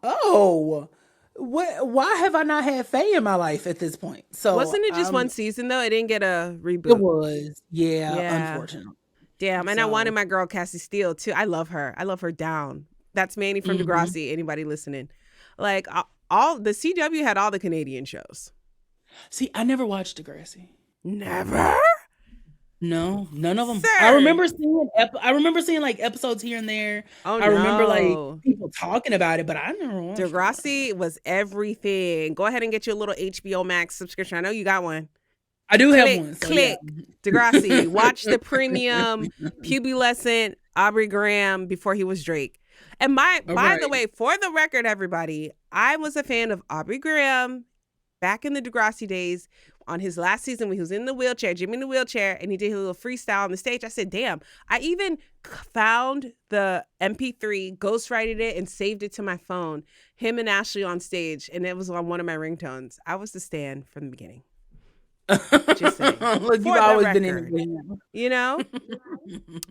oh, what? Why have I not had Faye in my life at this point? So Wasn't it just one season though? It didn't get a it reboot. was, yeah, Yeah. unfortunately. Damn. And I wanted So, my girl Cassie Steele too. I love her. I love her down. That's Manny from mhm. Degrassi. Anybody listening? Like all the CW had all the Canadian shows. See, I never watched Degrassi. Never? No, none of them. Sir. I remember seeing like episodes here and there. Oh I remember like no. people talking about it, but I never watched it. Degrassi was everything. Go ahead and get your little HBO Max subscription. I know you got one. I do have Click, one. So yeah. click. Degrassi. Watch the premium pubescent Aubrey Graham before he was Drake. And by the way, for the record, everybody, I was a fan of Aubrey Graham back in the Degrassi days. On his last season when he was in the wheelchair, Jimmy in the wheelchair, and he did his little freestyle on the stage, I said, damn, I even found the MP3, ghostwrited it, and saved it to my phone. Him and Ashley on stage, and it was on one of my ringtones. I was the stan from the beginning. Just saying. Look, you've always been in it. You know?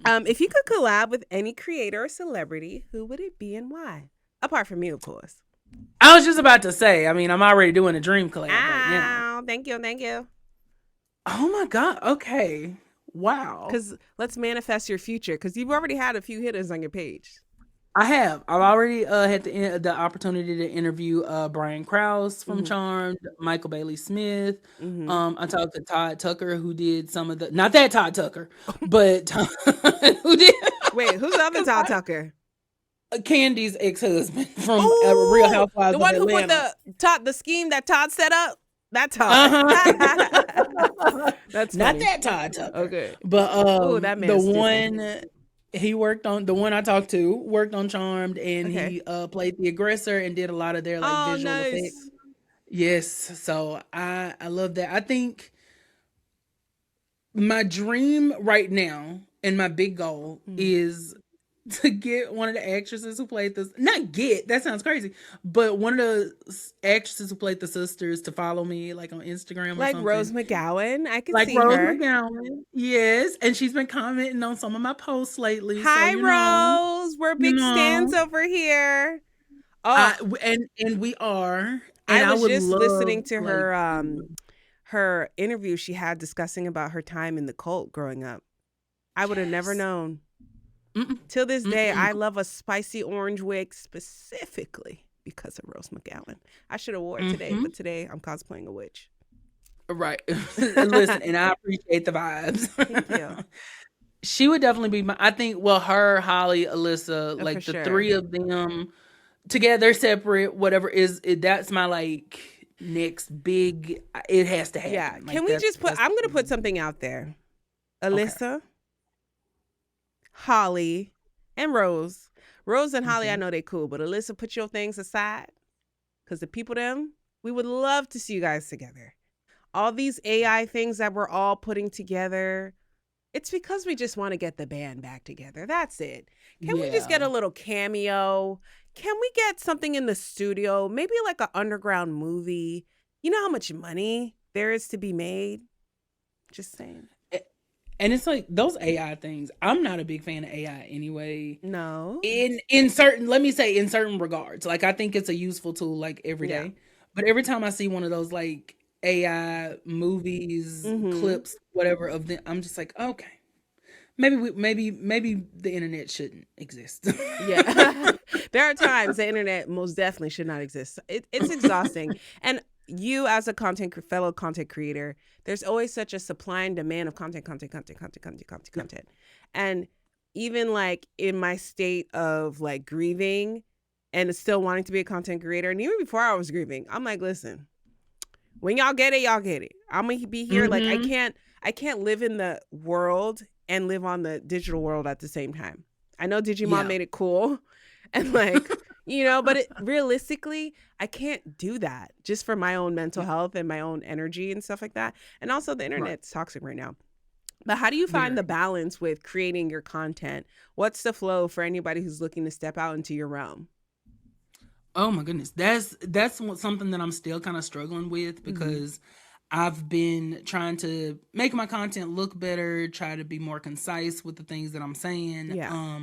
If you could collab with any creator or celebrity, who would it be and why? Apart from me, of course. I was just about to say, I mean, I'm already doing a dream collab right now. Thank you. Oh my God. Okay. Wow. Because let's manifest your future, because you've already had a few hitters on your page. I have. I've already had the opportunity to interview Brian Krause from Charmed, Michael Bailey Smith. I talked to Todd Tucker, who did some of the, not that Todd Tucker, but who did. Wait, who's the other Todd Tucker? Candy's ex-husband from Real Housewives the one of who Atlanta. put the scheme that Todd set up. That's Todd. That's not funny. that Todd Tucker. Okay, but that the one he worked on, the one I talked to worked on Charmed, and he played the aggressor and did a lot of their like visual effects. Yes, so I love that. I think my dream right now and my big goal is to get one of the actresses who played this, that sounds crazy, but one of the actresses who played the sisters to follow me like on Instagram or like something. Rose McGowan. I can see Rose her. McGowan. Yes, and she's been commenting on some of my posts lately. Hi, so, Rose. We're big stands over here. Oh, and we are. And I was just listening to her interview she had discussing about her time in the cult growing up. I would have never known. Till this day, I love a spicy orange wig specifically because of Rose McGowan. I should have wore it today, but today I'm cosplaying a witch. Right. Listen, and I appreciate the vibes. Thank you. She would definitely be I think, her, Holly, Alyssa, like the three of them together, separate, whatever that's my like next big, it has to happen. Yeah. Like, can we just I'm going to put something out there. Alyssa, Holly, and Rose. Rose and Holly, I know they cool, but Alyssa, put your things aside, because the people we would love to see you guys together. All these AI things that we're all putting together, it's because we just want to get the band back together. That's it. Can we just get a little cameo? Can we get something in the studio? Maybe like an underground movie. You know how much money there is to be made? Just saying. And it's like those AI things. I'm not a big fan of AI anyway. No. In certain, let me say, in certain regards, like I think it's a useful tool, like every day. But every time I see one of those like AI movies, clips, whatever of them, I'm just like, okay, maybe the internet shouldn't exist. Yeah, there are times the internet most definitely should not exist. It's exhausting, and you as a fellow content creator, there's always such a supply and demand of content. And even like in my state of like grieving and still wanting to be a content creator, and even before I was grieving, I'm like, listen, when y'all get it, y'all get it. I'm gonna be here. Like I can't live in the world and live on the digital world at the same time. I know Digimon made it cool, and like, but realistically, I can't do that just for my own mental health and my own energy and stuff like that. And also the internet's toxic right now. But how do you find the balance with creating your content? What's the flow for anybody who's looking to step out into your realm? Oh my goodness. Something that I'm still kind of struggling with Mm-hmm. because I've been trying to make my content look better, try to be more concise with the things that I'm saying. Yeah.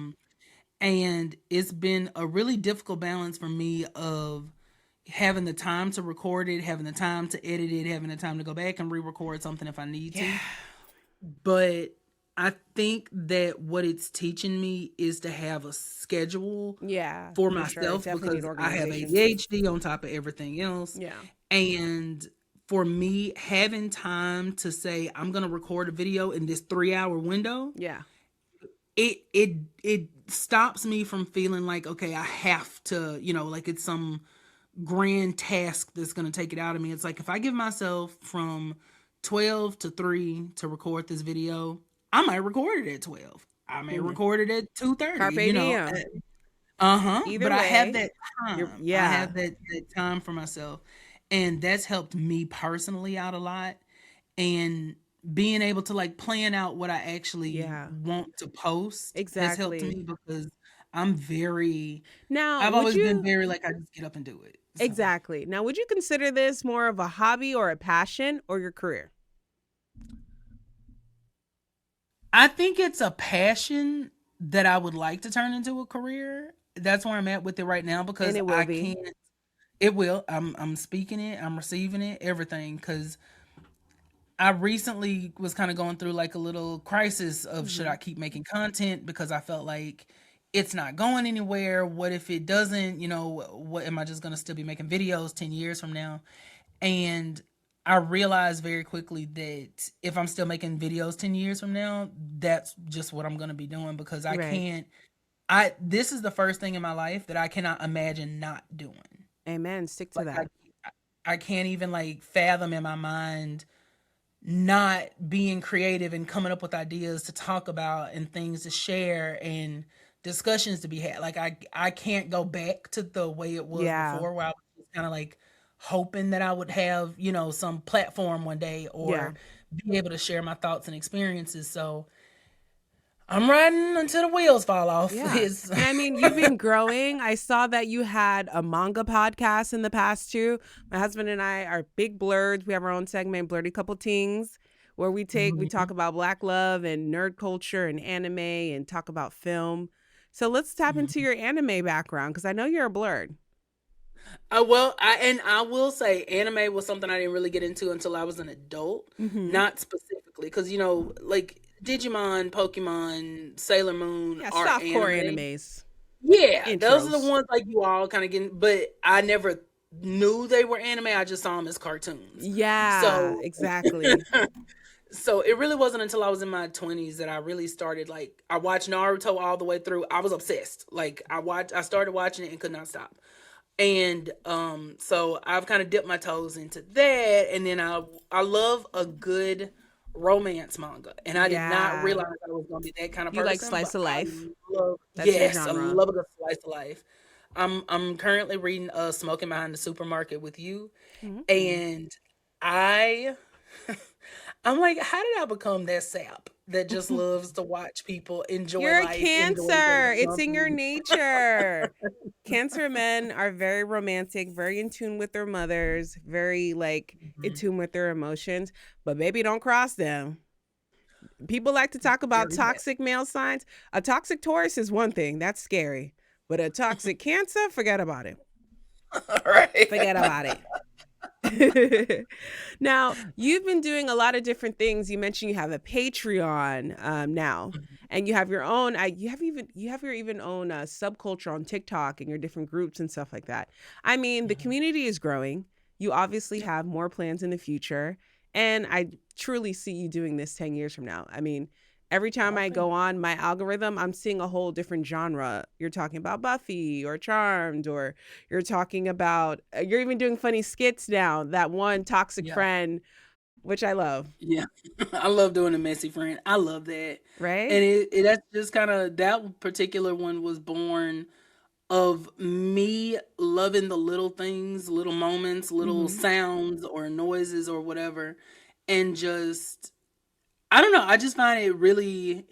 And it's been a really difficult balance for me of having the time to record it, having the time to edit it, having the time to go back and re-record something if I need Yeah. to. But I think that what it's teaching me is to have a schedule Yeah, for for sure. myself Definitely need because I have organization. ADHD on top of everything else. Yeah. And for me, having time to say I'm gonna record a video in this 3 hour window, Yeah. it stops me from feeling like, okay, I have to, like it's some grand task that's gonna take it out of me. It's like if I give myself from 12 to 3 to record this video, I might record it at 12. I may Mhm. record it at 2:30, Carpe diem. uh-huh. Either But I have way, that you're time. I yeah. have that time for myself. And that's helped me personally out a lot. And being able to like plan out what I actually Yeah. want to post has helped Exactly. me because I'm very Now, I've would always been you very like I just get up and do it. So exactly. Now, would you consider this more of a hobby or a passion or your career? I think it's a passion that I would like to turn into a career. That's where I'm at with it right now And because it will I be. can't. It will. I'm speaking it. I'm receiving it. Everything because I recently was kind of going through like a little crisis of should Hmm. I keep making content because I felt like it's not going anywhere. What if it doesn't? What am I just gonna still be making videos 10 years from now? And I realized very quickly that if I'm still making videos 10 years from now, that's just what I'm gonna be doing because I Right. can't I this is the first thing in my life that I cannot imagine not doing. Amen. Stick to Like that. I can't even like fathom in my mind not being creative and coming up with ideas to talk about and things to share and discussions to be had. Like I can't go back to the way it was Yeah. before where I was just kind of like hoping that I would have, some platform one day Yeah. or be able to share my thoughts and experiences. So I'm riding until the wheels fall off. Yeah. It's And I mean, you've been growing. I saw that you had a manga podcast in the past too. My husband and I are big blurs. We have our own segment, Blurry Couple Tings, where we Mhm. talk about black love and nerd culture and anime and talk about film. So let's tap into Mhm. your anime background because I know you're a blurred. I will say anime was something I didn't really get into until I was an adult, Mm-hmm. not specifically because like Digimon, Pokemon, Sailor Moon Yeah, are softcore anime. animes, Yeah, those are the intros. ones like you all kind of getting, but I never knew they were anime. I just saw them as cartoons. Yeah, So exactly. so it really wasn't until I was in my 20s that I really started like I watched Naruto all the way through. I was obsessed. Like I started watching it and could not stop. And so I've kind of dipped my toes into that and then I love a good romance manga. And I did not Yeah. realize I was going to be that kind of You like person, slice but of I life. love That's your yes, I genre. love a good slice of life. I'm currently reading Smoking Behind the Supermarket with You Mm-hmm. and I I'm like, how did I become that sap that just loves to watch people enjoy You're a life, enjoy each Cancer. other's It's in your company? nature. Cancer men are very romantic, very in tune with their mothers, very like in Mhm. tune with their emotions. But baby, don't cross them. People like to talk about Very bad. toxic male signs. A toxic Taurus is one thing. That's scary. But a toxic Cancer, forget about it. Right. Forget about it. Now, you've been doing a lot of different things. You mentioned you have a Patreon now, and you have your own. You have your even own subculture on TikTok and your different groups and stuff like that. I mean, the Mhm. community is growing. You obviously Yep. have more plans in the future, and I truly see you doing this 10 years from now. I mean, every time Oh, I thank go on my algorithm, I'm seeing a whole different genre. You're talking about Buffy or Charmed, or you're talking about, you're even doing funny skits now. That one toxic you. Yeah. friend, which I love, Yeah. I love doing a messy friend. I love that. right? And that's just kind of that particular one was born of me loving the little things, little moments, little Mm-hmm. sounds or noises or whatever. And just, I don't know, I just find it really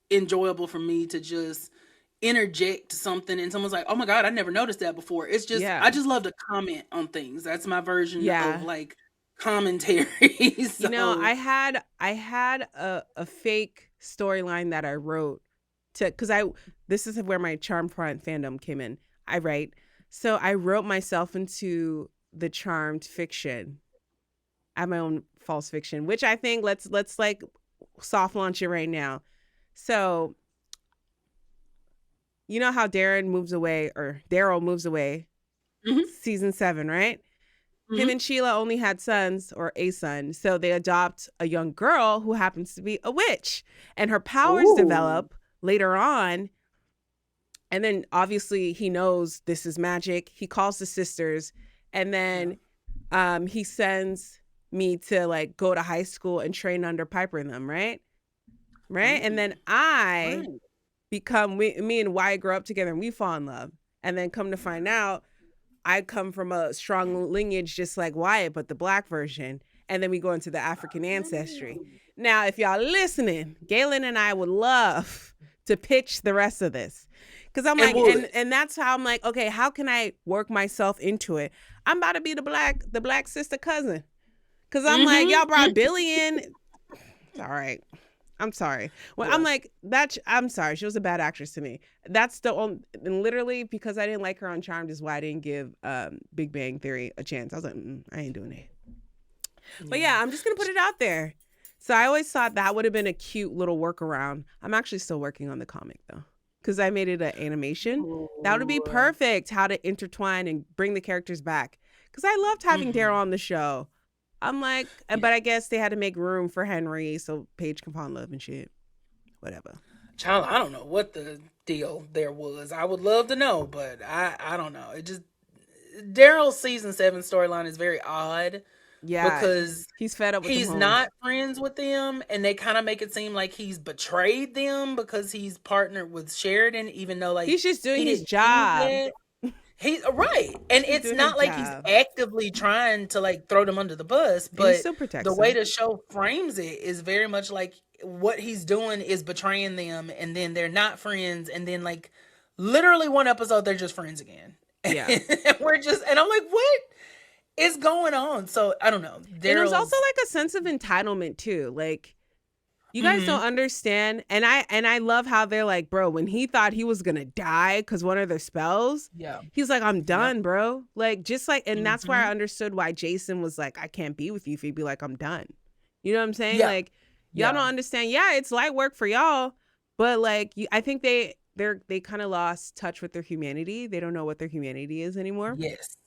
enjoyable for me to just interject something and someone's like, "Oh my god, I never noticed that before." It's just Yeah. I just love to comment on things. That's my version of Yeah. like commentary. You know, So, I had a fake storyline that I wrote to cuz I this is where my charm front fandom came in. I write. So I wrote myself into the charmed fiction. I have my own false fiction, which I think let's like soft launch it right now. So, you know how Darren moves away or Daryl moves away mhm, season 7, right? Him mhm. and Sheila only had sons or a son, so they adopt a young girl who happens to be a witch, and her powers Ooh. develop later on. And then obviously he knows this is magic. He calls the sisters, and Yeah. then he sends me to like go to high school and train under Piper and them, right? Right, and Ooh. then I Right. become me and Wyatt grow up together and we fall in love, and then come to find out I come from a strong lineage just like Wyatt, but the black version. And then we go into the African ancestry. Oh. Now, if y'all listening, Galen and I would love to pitch the rest of this. Cause I'm And like, would. and that's how I'm like, okay, how can I work myself into it? I'm about to be the black sister cousin. Cause I'm like, Mhm. y'all brought Billy in. It's all right. I'm sorry. Well, I'm Yeah. like that. I'm sorry. She was a bad actress to me. That's the only, and literally because I didn't like her on Charmed is why I didn't give Big Bang Theory a chance. I was like, I ain't doing it. But Yeah. yeah, I'm just gonna put it out there. So I always thought that would have been a cute little workaround. I'm actually still working on the comic though, because I made it an animation. That would be Ooh. perfect. How to intertwine and bring the characters back. Because I loved having Daryl Mhm. on the show. I'm like, Yeah. but I guess they had to make room for Henry so Paige can fall in love and shit. Whatever. Child, I don't know what the deal there was. I would love to know, but I don't know. It just Daryl's season 7 storyline is very odd Yeah, because he's fed up with them he's hoes. not friends with them and they kind of make it seem like he's betrayed them because he's partnered with Sheridan even though like He's just doing he his didn't choose job. that. He's right. And He's it's doing his not like he's job. actively trying to like throw them under the bus, And he but still the protects way them. the show frames it is very much like what he's doing is betraying them and then they're not friends and then like literally one episode they're just friends again. Yeah. And we're just and I'm like, what is going on? So I don't know. And it was also Daryl's like a sense of entitlement too. Like you guys don't hmm understand. And I love how they're like, bro, when he thought he was gonna die because one of their spells, yeah. he's like, I'm Yep. done, bro. Like just like, and that's where I hmm understood why Jason was like, I can't be with you if he'd be like, I'm done. You know what I'm saying? Yeah. Like y'all Yeah. don't understand. Yeah, it's light work for y'all, but like I think they kind of lost touch with their humanity. They don't know what their humanity is anymore. Yes.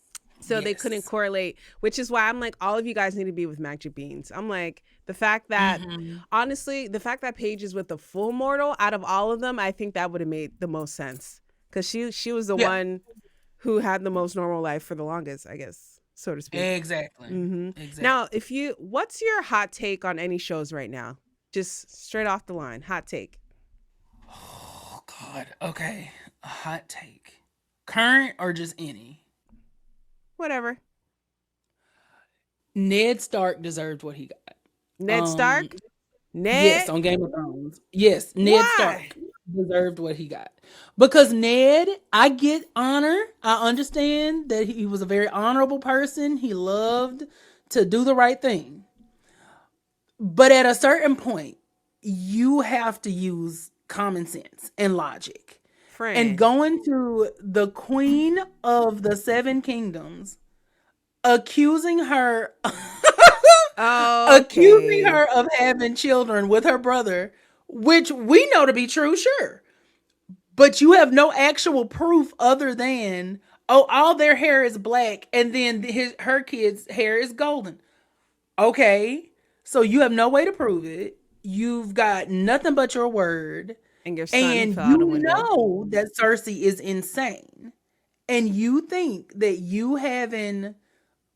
So they couldn't Yes. correlate, which is why I'm like, all of you guys need to be with Magic Beans. I'm like, the fact that, hmm honestly, the fact that Paige is with the full mortal out of all of them, I think that would have made the most sense. Because she was the Yeah. one who had the most normal life for the longest, I guess, so to speak. Exactly. Now, Exactly. what's your hot take on any shows right now? Just straight off the line, hot take. Oh God. Okay. A hot take. Current or just any? Whatever. Ned Stark deserved what he got. Ned Um Stark? yes, Ned? on Game of Thrones. Yes, Ned Why? Stark deserved what he got. Because Ned, I get honor. I understand that he was a very honorable person. He loved to do the right thing. But at a certain point, you have to use common sense and logic. And Friend. going to the queen of the seven kingdoms, accusing her accusing Okay. her of having children with her brother, which we know to be true, sure. But you have no actual proof other than oh, all their hair is black and then her kids' hair is golden. Okay. So you have no way to prove it. You've got nothing but your word. And your son And fell out a you window. know that Cersei is insane. And you think that you having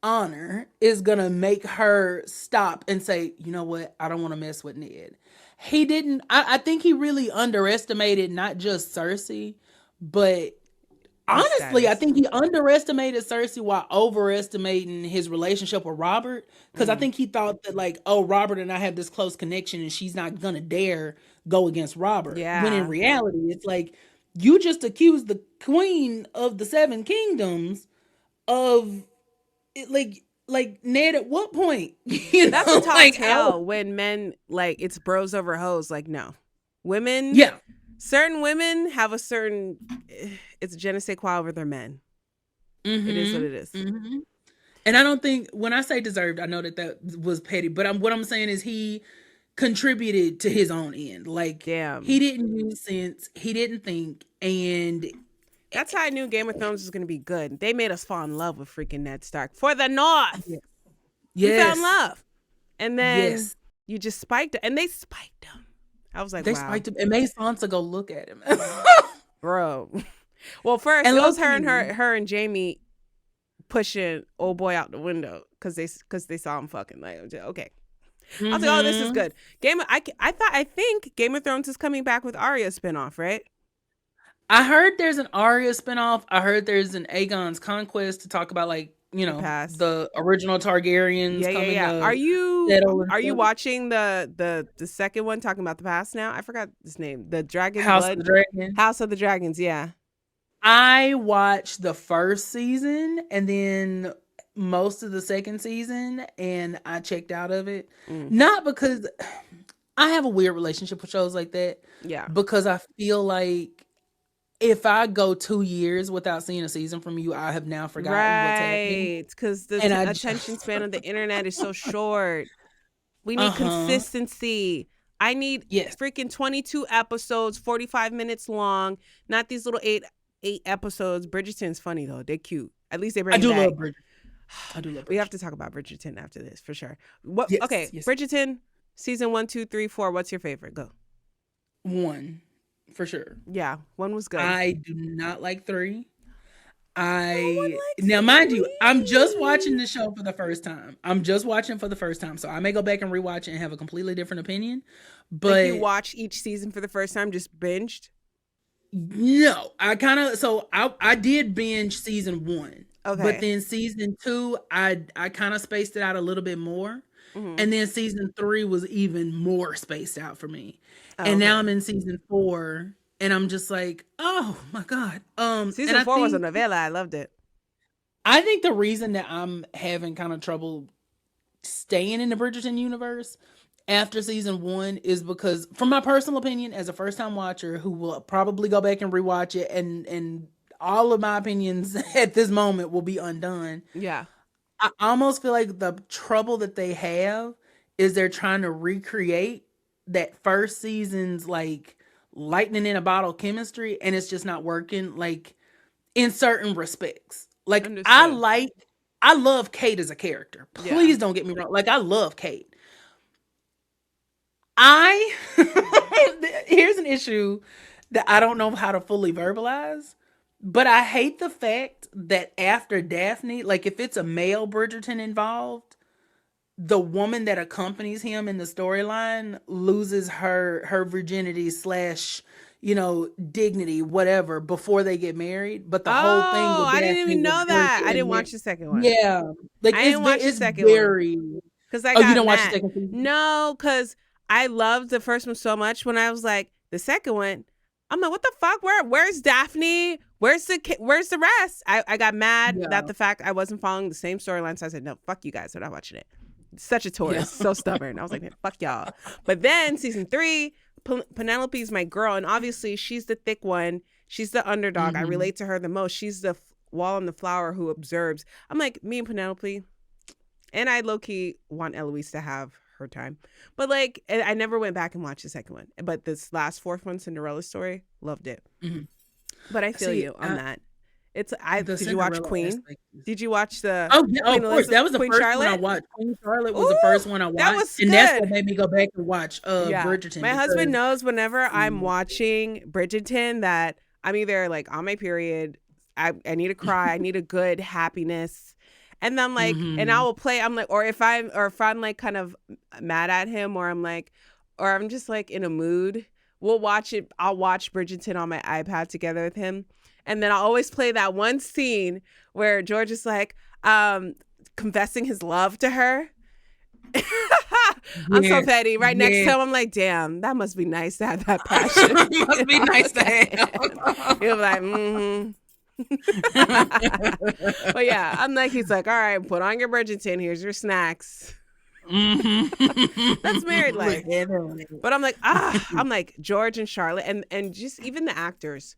honor is gonna make her stop and say, you know what, I don't want to mess with Ned. He didn't. I think he really underestimated not just Cersei, but His honestly, I status. think he underestimated Cersei while overestimating his relationship with Robert. Because I Mm. think he thought that, like, oh, Robert and I have this close connection and she's not gonna dare go against Robert. When in Yeah. reality, it's like You just accused the queen of the seven kingdoms of like Ned. At what point? That's a tall like tale when men like it's bros over hoes. Like no, women. yeah. Certain women have a certain. It's je ne sais quoi over their men. It is what it is. Mm-hmm. And I don't think when I say deserved, I know that was petty, but what I'm saying is he contributed to his own end. Like Damn. he didn't use sense, he didn't think, and that's how I knew Game of Thrones was going to be good. They made us fall in love with freaking Ned Stark for the North. Yes. We fell in love, and then you just spiked it, and they spiked him. I was like, they wow. spiked him and made Sansa go look at him, bro. Well, first it was her and Jamie pushing old boy out the window because they saw him fucking. Like, okay. I was like, oh, this is good. I think Game of Thrones is coming back with Arya spinoff, right? I heard there's an Arya spinoff. I heard there's an Aegon's Conquest to talk about, like, you know, the original Targaryens. Yeah. Are you watching the second one talking about the past now? I forgot his name. The Dragon House of the Dragons. House of the Dragons. Yeah. I watched the first season and then most of the second season, and I checked out of it. Not because I have a weird relationship with shows like that. Yeah. Because I feel like if I go 2 years without seeing a season from you, I have now forgotten what's happening. Right. Because the attention span of the internet is so short. We need consistency. I need freaking 22 episodes, 45 minutes long, not these little eight episodes. Bridgerton's funny though. They're cute. At least they bring it back. Love Bridgerton. I do love Bridgerton. We have to talk about Bridgerton after this for sure. Okay, Bridgerton, season 1, 2, 3, 4. What's your favorite? Go. 1, for sure. Yeah, 1 was good. I do not like 3. Now, mind you, I'm just watching the show for the first time. So I may go back and rewatch it and have a completely different opinion. But like you watch each season for the first time, just binged? No, I did binge season 1. Okay. But then season 2, I kind of spaced it out a little bit more. Mm-hmm. And then season 3 was even more spaced out for me. And now I'm in season 4 and I'm just like, oh my God. Season 4 was a novella. I loved it. I think the reason that I'm having kind of trouble staying in the Bridgerton universe after season 1 is because, from my personal opinion, as a first-time watcher who will probably go back and rewatch it, and all of my opinions at this moment will be undone. Yeah. I almost feel like the trouble that they have is they're trying to recreate that first season's, like, lightning in a bottle chemistry, and it's just not working, like, in certain respects. Like, understood. I love Kate as a character. Please don't get me wrong. Like, I love Kate. Here's an issue that I don't know how to fully verbalize, but I hate the fact that after Daphne, like if it's a male Bridgerton involved, the woman that accompanies him in the storyline loses her virginity / dignity, whatever, before they get married. But the whole thing with Daphne, I didn't even know that. I didn't watch the second one. Yeah. Like I didn't watch the second one. Because I got you don't mad. watch the second season? No, because I loved the first one so much. When I was like, the second one, I'm like, what the fuck? Where's Daphne? Where's the rest? I got mad that the fact I wasn't following the same storyline. So I said, no, fuck you guys. I'm not watching it. Such a tourist. So stubborn. I was like, fuck y'all. But then season 3, Penelope's my girl. And obviously she's the thick one. She's the underdog. Mm-hmm. I relate to her the most. She's the wall and the flower who observes. I'm like, me and Penelope. And I low-key want Eloise to have her time. But like, I never went back and watched the second one. But this last 4th one, Cinderella's story, loved it. Mm-hmm. But I feel you on that. Did you watch Queen? Did you watch the? Oh yeah, of course. That was the first one I watched. Queen Charlotte was the first one I watched. That was good. And that's what made me go back and watch Bridgerton. My husband knows whenever I'm watching Bridgerton that I'm either like on my period, I need to cry, I need a good happiness. And then I'm like, and I will play. I'm like, or if I'm like kind of mad at him, or I'm just like in a mood, we'll watch it. I'll watch Bridgerton on my iPad together with him, and then I'll always play that one scene where George is like confessing his love to her, I'm so Yes, petty. Right next to yes. him, I'm like, damn, that must be nice to have that passion. Must be nice to He'll be have. like, mm-hmm. But yeah, I'm like, he's like, all right, put on your Bridgerton. Here's your snacks. That's married Look life. at him. But I'm like, I'm like George and Charlotte, and just even the actors.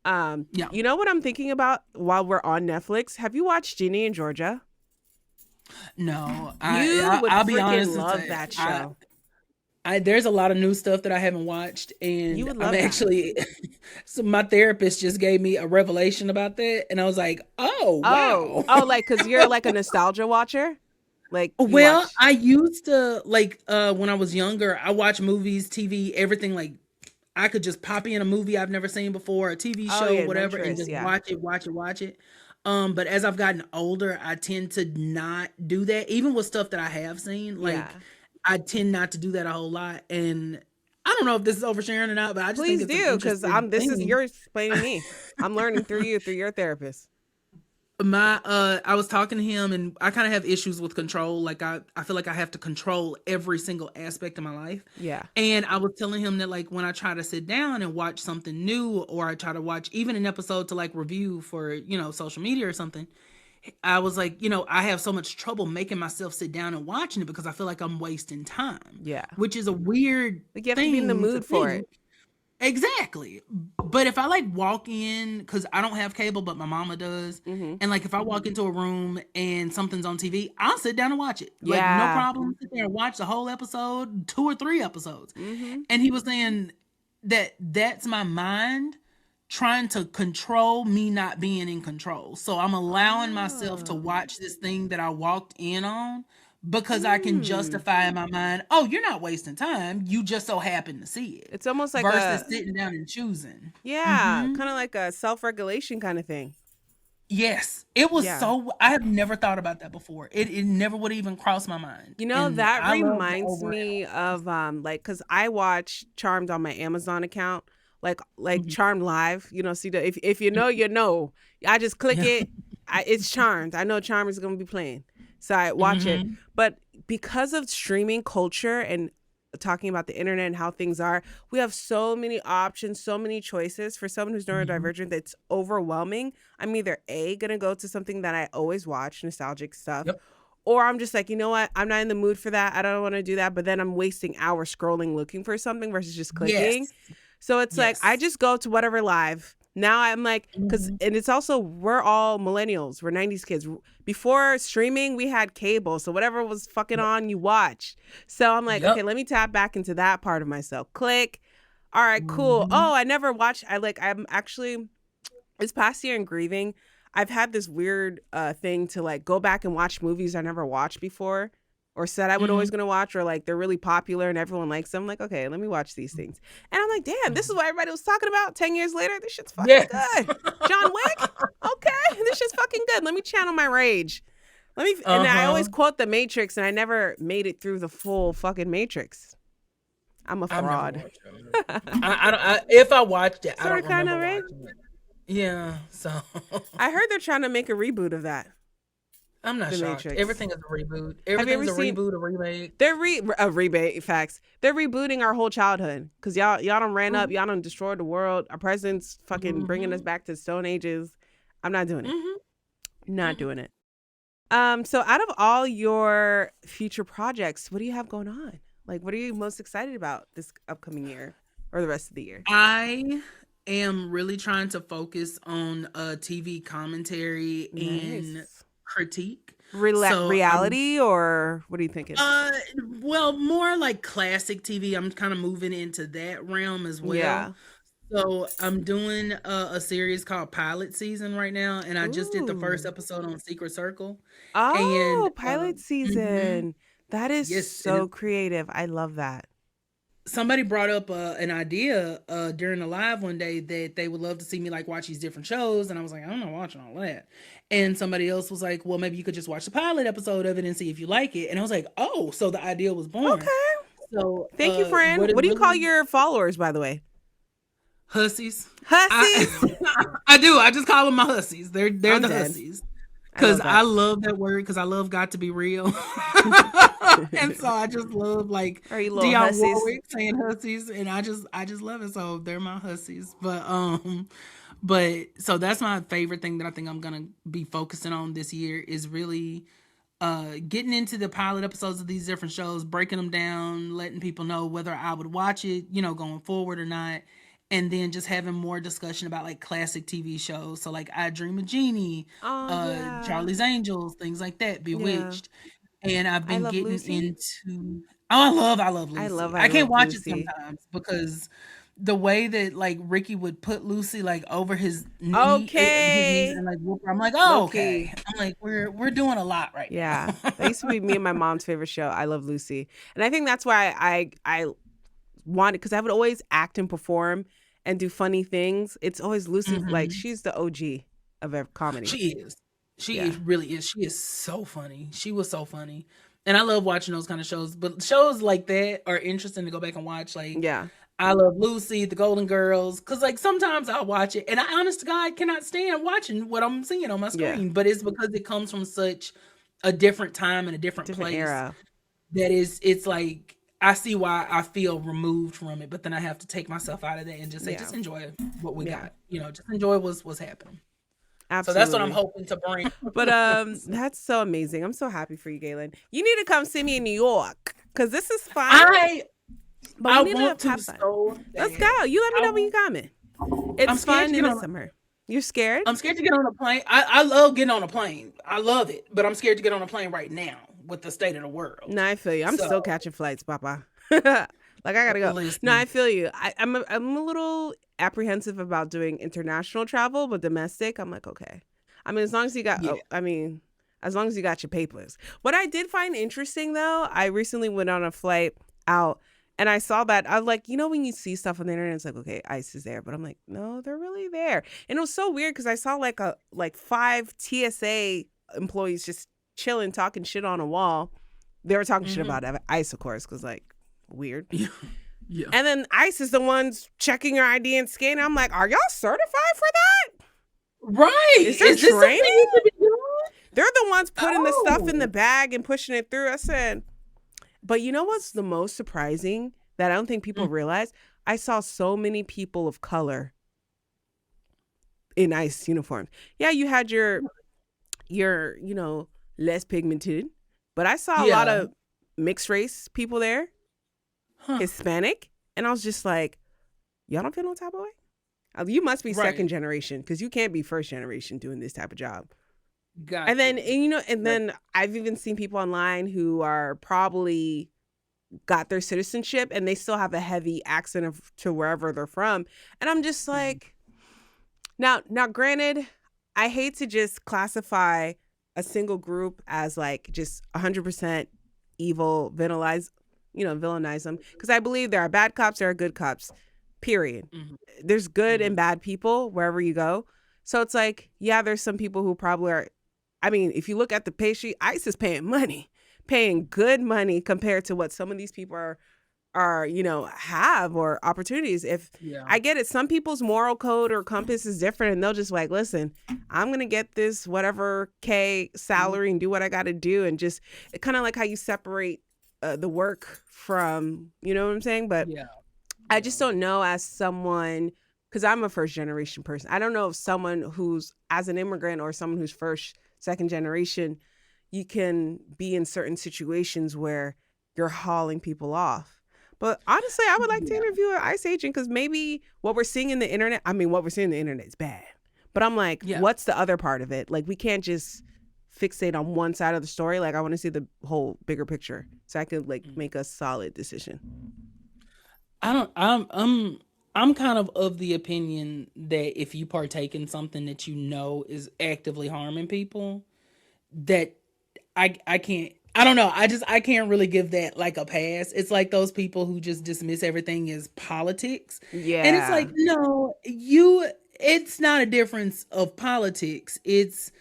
Yeah. You know what I'm thinking about while we're on Netflix? Have you watched Ginny and Georgia? No, You would I'll be freaking honest and love say, that show. there's a lot of new stuff that I haven't watched, You and would I'm love that. actually, so my therapist just gave me a revelation about that, and I was like, oh wow. Like, because you're like a nostalgia watcher? Like, you Well, watch. I used to like when I was younger, I watched movies, TV, everything. Like I could just pop in a movie I've never seen before, a TV Oh, show, yeah, whatever, and adventurous. just Yeah. watch it. But as I've gotten older, I tend to not do that. Even with stuff that I have seen, like Yeah. I tend not to do that a whole lot. And I don't know if this is oversharing or not, but I just think Please it's an do, because interesting this is thing. you're explaining me. I'm learning through you, through your therapist. I was talking to him, and I kind of have issues with control. Like I feel like I have to control every single aspect of my life. Yeah. And I was telling him that like when I try to sit down and watch something new, or I try to watch even an episode to like review for, social media or something, I was like, I have so much trouble making myself sit down and watching it because I feel like I'm wasting time. Yeah. Which is a weird Like, you have to be in the thing mood for it. Exactly. But if I like walk in, because I don't have cable, but my mama does, Mm-hmm. and like if I walk into a room and something's on TV, I'll sit down and watch it. Like no Yeah. problem. Sit there and watch the whole episode, 2 or 3 episodes. Mm-hmm. And he was saying that that's my mind trying to control me not being in control. So I'm allowing myself to Oh. watch this thing that I walked in on because I can Mm. justify in my mind, oh, you're not wasting time. You just so happen to see it. It's almost like Versus a sitting down and choosing. yeah, Mhm. kind of like a self-regulation kind of thing. Yes. It was Yeah. I have never thought about that before. It never would even cross my mind. You know, And that I love the reminds overall. me of like, because I watch Charmed on my Amazon account, like Mhm. Charmed Live. See the if you know, you know. I just click Yeah. it. It's Charmed. I know Charmed is gonna be playing, so I watch it. Mhm. But because of streaming culture and talking about the internet and how things are, we have so many options, so many choices. For someone who's Mhm. neurodivergent, that's overwhelming. I'm either gonna go to something that I always watch, nostalgic stuff, Yep. or I'm just like, you know what? I'm not in the mood for that. I don't want to do that. But then I'm wasting hours scrolling looking for something versus just clicking. Yes. So it's like, I Yes. just go to whatever live. Now I'm like, because, Mhm. and it's also, we're all millennials. We're 90s kids. Before streaming, we had cable. So whatever was fucking Yep. on, you watch. So I'm like, Yep. okay, let me tap back into that part of myself. Click. All right, cool. Mhm. Oh, I never watched. I'm actually, this past year in grieving, I've had this weird thing to like go back and watch movies I never watched before, or said I would always Mhm. gonna watch, or like they're really popular and everyone likes them. I'm like, okay, let me watch these things. And I'm like, damn, this is what everybody was talking about 10 years later. This shit's fucking Yes. good. John Wick? Okay, this shit's fucking good. Let me channel my rage. And I always Uh-huh. quote The Matrix, and I never made it through the full fucking Matrix. I'm a I've never fraud. watched it. If I watched it, I Sorta, don't kinda, remember right? watching it. Yeah, so I heard they're trying to make a reboot of that. I'm not The shocked. Matrix. Everything is a reboot. Have you Everything's ever a seen? reboot, a remake. They're a rebate facts. They're rebooting our whole childhood because y'all done ran up, y'all done destroyed the world. Our president's fucking bringing us Mhm. back to Stone Ages. I'm not doing it. Mhm. Not Mhm. doing it. So out of all your future projects, what do you have going on? Like, what are you most excited about this upcoming year or the rest of the year? I am really trying to focus on TV commentary and Nice. critique. So Reality, or what are you thinking? well, more like classic TV. I'm kind of moving into that realm as well. Yeah. So I'm doing a series called Pilot Season right now, and I just did the first Ooh. episode on Secret Circle. Oh, And pilot mhm. season. That is Yes, so creative. I love that. somebody brought up an idea during the live one day that they would love to see me like watch these different shows, and I was like, I'm not watching all that. And somebody else was like, well, maybe you could just watch the pilot episode of it and see if you like it. And I was like, oh, so the idea was born. Okay. So Thank you, friend. what What it do you call really your followers, by the way? hussies? Hussies. I do. I just call them my hussies. They're I'm the dead. hussies. I love Because I that. love that word, because I love God to be real. And so I just love like Or you little Dionne hussies. Warwick saying hussies, and I just love it. So they're my hussies. But so that's my favorite thing that I think I'm gonna be focusing on this year is really getting into the pilot episodes of these different shows, breaking them down, letting people know whether I would watch it, going forward or not. And then just having more discussion about like classic TV shows. So like I Dream of Jeannie, Oh yeah. Charlie's Angels, things like that, Yeah. Bewitched. And I've I been Love getting Lucy. into I love Lucy. I I can't love watch it Lucy. sometimes because the way that like Ricky would put Lucy like over his knees Okay. and like whoop her, I'm like, Low oh key. okay. I'm like, we're doing a lot right Yeah. now. That used to be me and my mom's favorite show. I Love Lucy. And I think that's why I wanted, because I would always act and perform and do funny things. It's always Lucy. Like, Hmm. she's the OG of comedy. She is. She Yeah. is really is. She is so funny. She was so funny. And I love watching those kind of shows. But shows like that are interesting to go back and watch. Like Yeah. I Love Lucy, The Golden Girls. Cause like sometimes I'll watch it and I honest to God cannot stand watching what I'm seeing on my Yeah. screen. But it's because it comes from such a different time and a different Different place era. that it's like I see why I feel removed from it, but then I have to take myself out of that and just say, Yeah. just enjoy what we Yeah. got. Just enjoy what's happening. So that's what I'm Absolutely. hoping to bring. But that's so amazing. I'm so happy for you, Galen. You need to come see me in New York because this is fun. I But I we need want to to have fun. so Let's bad. go. You let me I know when you want, coming. I'm It's scared to fun in get the on. summer. You're scared? I'm scared to get on a plane. I love getting on a plane. I love it, but I'm scared to get on a plane right now with the state of the world. No, I feel you. I'm still So catching flights, Papa. Like I gotta go. No, I listen, feel you. I'm a little apprehensive about doing international travel, but domestic, I'm like okay. I mean, as long as you got, yeah, as long as you got your papers. What I did find interesting though, I recently went on a flight out, and I saw that I was like, when you see stuff on the internet, it's like okay, ICE is there, but I'm like, no, they're really there, and it was so weird because I saw like 5 TSA employees just chilling, talking shit on a wall. They were talking shit hmm about ICE, of course, because like weird. yeah, yeah. And then ICE is the ones checking your ID and scanning. I'm like, are y'all certified for that? Right? Is there Is this something training? you should be doing? They're the ones putting the stuff in the Oh, bag and pushing it through. I said, but you know what's the most surprising that I don't think people mm, realize? I saw so many people of color in ICE uniforms. Yeah, you had your less pigmented, but I saw a lot yeah, of mixed race people there, huh? Hispanic, and I was just like, y'all don't feel no type of way. You must be Right. second generation because you can't be first generation doing this type of job. Got And then to. and Got- then I've even seen people online who are probably got their citizenship and they still have a heavy accent to wherever they're from. And I'm just mhm. like, now granted, I hate to just classify a single group as like just 100% evil, villainize them because I believe there are bad cops, there are good cops. Period. Mhm, There's good mhm. and bad people wherever you go. So it's like, yeah, there's some people who probably are. I mean, if you look at the pay sheet, ICE is paying money, paying good money compared to what some of these people are have or opportunities. If Yeah. I get it, some people's moral code or compass is different, and they'll just like, listen, I'm gonna get this whatever K Mhm. salary and do what I got to do, and just kind of like how you separate the work from, you know what I'm saying, but. Yeah. I Yeah. just don't know as someone, because I'm a first generation person. I don't know if someone who's as an immigrant or someone who's second generation, you can be in certain situations where you're hauling people off. But honestly, I would like to Yeah. interview an ICE agent because maybe what we're seeing in the internet, what we're seeing in the internet is bad. But I'm like, Yeah. what's the other part of it? Like, we can't just fixate on one side of the story. Like, I want to see the whole bigger picture so I could like Mm. make a solid decision. I don't. I'm kind of the opinion that if you partake in something that you know is actively harming people, that I can't. I don't know. I can't really give that like a pass. It's like those people who just dismiss everything as politics. And it's Yeah. like, no, it's not a difference of politics. It's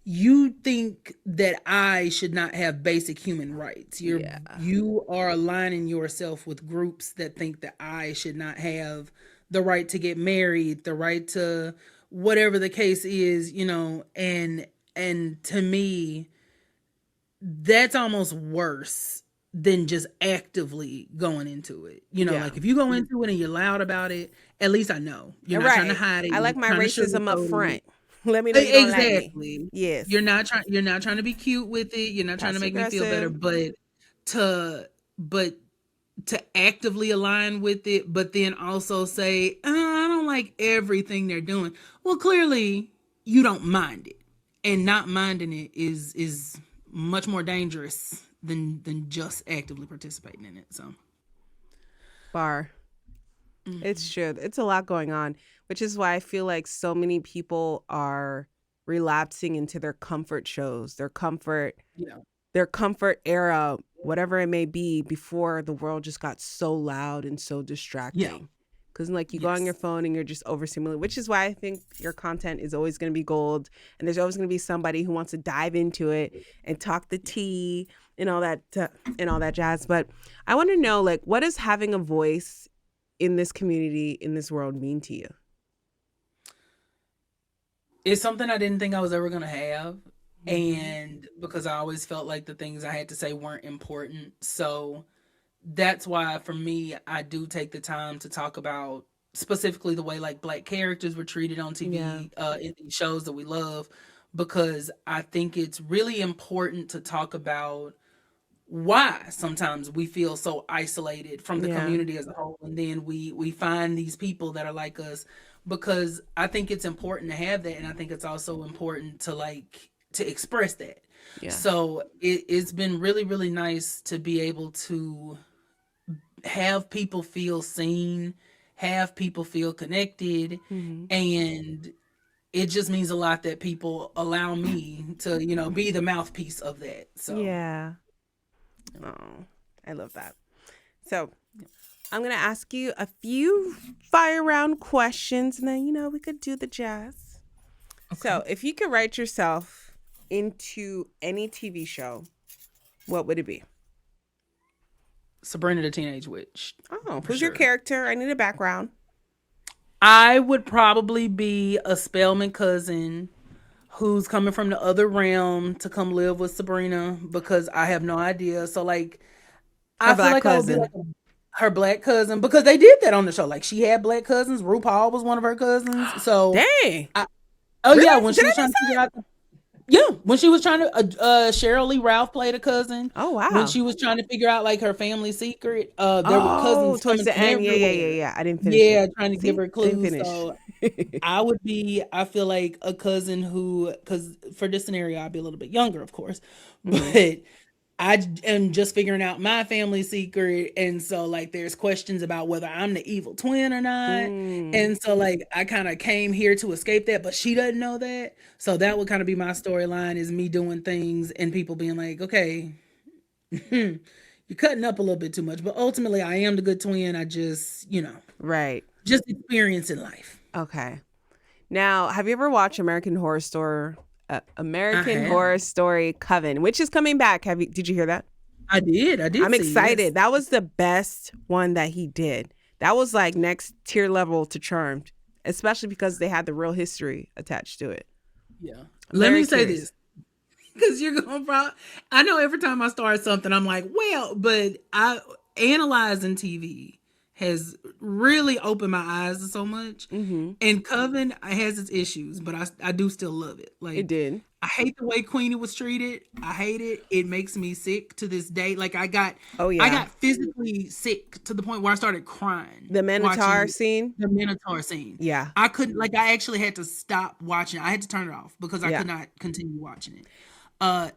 you think that I should not have basic human rights. Yeah. You are aligning yourself with groups that think that I should not have the right to get married, the right to whatever the case is, and to me that's almost worse than just actively going into it. Yeah. Like if you go into it and you're loud about it, at least I know you're not trying to Right. hide it. I You're like not my trying to racism up sugarcoat it. front. Let me know you don't like me. Exactly. Yes. You're not trying to be cute with it. You're not trying to Passive make me feel better, aggressive. to but to actively align with it, but then also say, I don't like everything they're doing. Well, clearly you don't mind it. And not minding it is much more dangerous than just actively participating in it. So Bar. It's true. It's a lot going on, which is why I feel like so many people are relapsing into their comfort shows, yeah. their comfort era, whatever it may be, before the world just got so loud and so Yeah. distracting. Because like you go on your Yes. phone and you're just overstimulated, which is why I think your content is always going to be gold, and there's always going to be somebody who wants to dive into it and talk the tea and all that jazz. But I want to know, like, what does having a voice in this community, in this world, mean to you? It's something I didn't think I was ever going to have. Mm-hmm. And because I always felt like the things I had to say weren't important. So that's why for me, I do take the time to talk about specifically the way like Black characters were treated on Yeah, TV, in these shows that we love, because I think it's really important to talk about why sometimes we feel so isolated from the yeah, community as a whole, and then we find these people that are like us, because I think it's important to have that, and I think it's also important to like to express that. yeah, So it's been really really nice to be able to have people feel seen, have people feel connected, mm-hmm. and it just means a lot that people allow me to, be the mouthpiece of that. So, Yeah. Oh, I love that. So I'm gonna ask you a few fire round questions, and then we could do the jazz. okay. So, if you could write yourself into any TV show, what would it be? Sabrina the Teenage Witch, Oh, for who's your sure. character? I need a background. I would probably be a Spellman cousin who's coming from the other realm to come live with Sabrina because I have no idea. So, like, Her I feel black like I would be like cousin. her black cousin because they did that on the show. Like, she had black cousins. RuPaul was one of her cousins. So, Dang. I, oh yeah, Really? when Did she I was miss trying to figure that? out yeah, when she was trying to Cheryl Lee Ralph played a cousin. Oh, When wow. she was trying to figure out like her family secret, there were Oh, cousins towards coming the from end. Yeah, yeah, yeah, everywhere. yeah. I didn't finish it. Yeah, trying to give See? her I didn't clues. finish. So I feel like a cousin who, because for this scenario, I'd be a little bit younger, of course, Hmm. but I am just figuring out my family secret. And so, like, there's questions about whether I'm the evil twin or not. Mm. And so, like, I kind of came here to escape that, but she doesn't know that. So, that would kind of be my storyline is me doing things and people being like, okay, you're cutting up a little bit too much. But ultimately, I am the good twin. I just, Right. just experiencing life. Okay. Now, have you ever watched I American have. Horror Story Coven, which is coming back? Did you hear that? I did. I did I'm see, yes. excited. That was the best one that he did. That was like next tier level to Charmed, especially because they had the real history attached to it. Yeah. I'm Let very me say curious. this. Because you're going to I know every time I start something, I'm like, well, but analyzing TV has really opened my eyes to so much. Mm-hmm. And Coven has its issues, but I do still love it. It Like, did. I hate the way Queenie was treated. I hate it. It makes me sick to this day. Like, Oh I yeah, got physically sick to the point where I started crying the Minotaur watching scene. the Minotaur scene. Yeah, I couldn't, like, I actually had to stop watching. I had to turn it off because I yeah, could not continue watching it.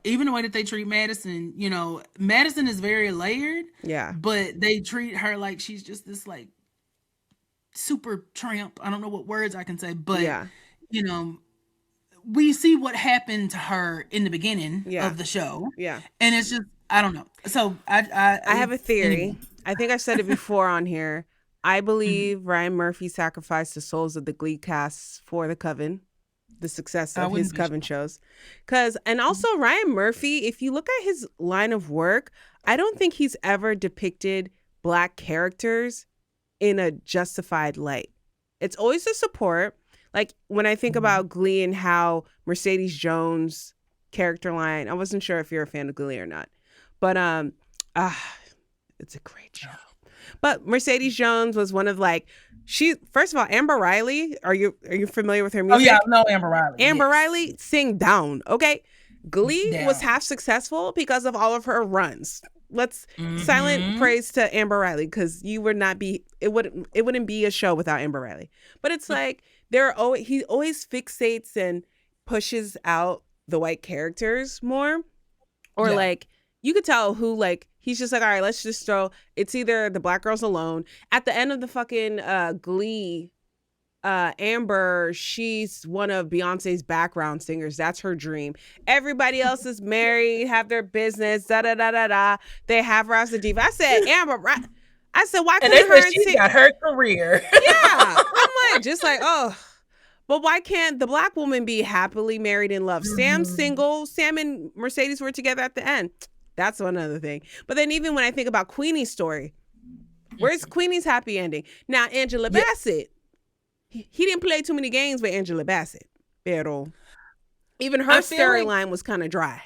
Even the way that they treat Madison, Madison is very layered, yeah, but they treat her like she's just this like super tramp. I don't know what words I can say, but yeah, you know, we see what happened to her in the beginning yeah, of the show, yeah. and it's just I don't know. So I have a anyway. theory. I think I've said it before on here. I Mhm. believe Ryan Murphy sacrificed the souls of the Glee casts for the Coven, the success I of his wouldn't be Coven shocked. shows. And also Ryan Murphy, if you look at his line of work, I don't think he's ever depicted Black characters in a justified light. It's always a support. Like when I think Mhm. about Glee and how Mercedes Jones character line, I wasn't sure if you're a fan of Glee or not, but Ah, it's a great show. But Mercedes Jones was one of like first of all, Amber Riley, are you familiar with her Oh yeah, music? no, Amber Riley. Amber Yes. Riley, sing down, okay? Glee was Down. half successful because of all of her runs. Let's silent Mm-hmm. praise to Amber Riley because you would not be it wouldn't be a show without Amber Riley. But it's like he always fixates and pushes out the white characters more, or Yeah. like you could tell who like he's just like, all right, let's just throw it's either the black girls alone at the end of the fucking Glee. Amber, she's one of Beyonce's background singers. That's her dream. Everybody else is married, have their business, da da da da da. They have her as a diva. I said, Amber, right? I said, why And they couldn't her said and she got her career. yeah. I'm like, just like, oh. But why can't the black woman be happily married in love? Sam's single. Sam and Mercedes were together at the end. That's one other thing. But then even when I think about Queenie's story, where's Queenie's happy ending? Now, Angela Bassett. He didn't play too many games with Angela Bassett. Pero even her storyline was kind of dry.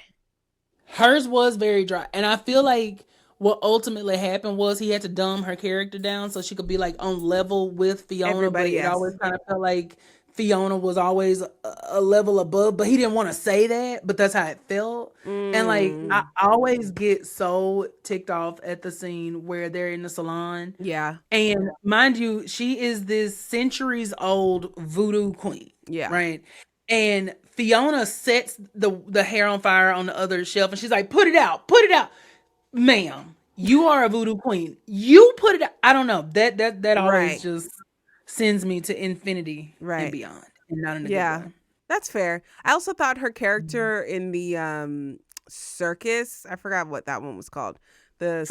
Hers was very dry. And I feel like what ultimately happened was he had to dumb her character down so she could be like on level with Fiona. Everybody But it else. always kind of felt like Fiona was always a level above, but he didn't want to say that, but that's how it felt. And like I always get so ticked off at the scene where they're in the salon. Yeah. And mind you, she is this centuries old voodoo queen. Yeah. Right. And Fiona sets the hair on fire on the other shelf and she's like, put it out, ma'am. You are a voodoo queen. You put it out. I don't know. That always just sends me to infinity and beyond. And not in a good way. That's fair. I also thought her character in the circus, I forgot what that one was called. The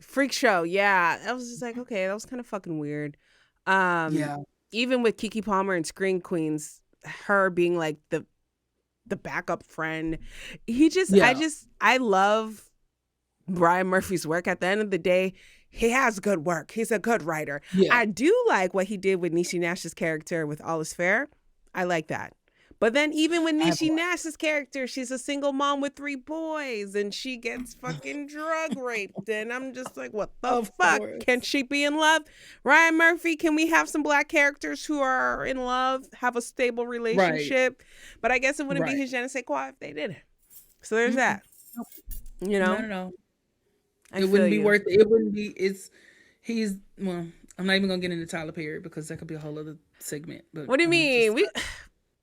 Freak Show. Yeah. I was just like, okay, that was kind of fucking weird. Even with Keke Palmer and Scream Queens, her being like the backup friend. I love Brian Murphy's work. At the end of the day, he has good work. He's a good writer. Yeah. I do like what he did with Niecy Nash's character with All Is Fair. I like that. But then even with Niecy Nash's character, she's a single mom with 3 boys and she gets fucking drug raped. And I'm just like, what the fuck? Can she be in love? Ryan Murphy, can we have some black characters who are in love, have a stable relationship? Right. But I guess it wouldn't be his je ne sais quoi if they did it. So there's that. You know? No. It wouldn't be worth it. It wouldn't be, well, I'm not even going to get into Tyler Perry because that could be a whole other segment. But what do you mean?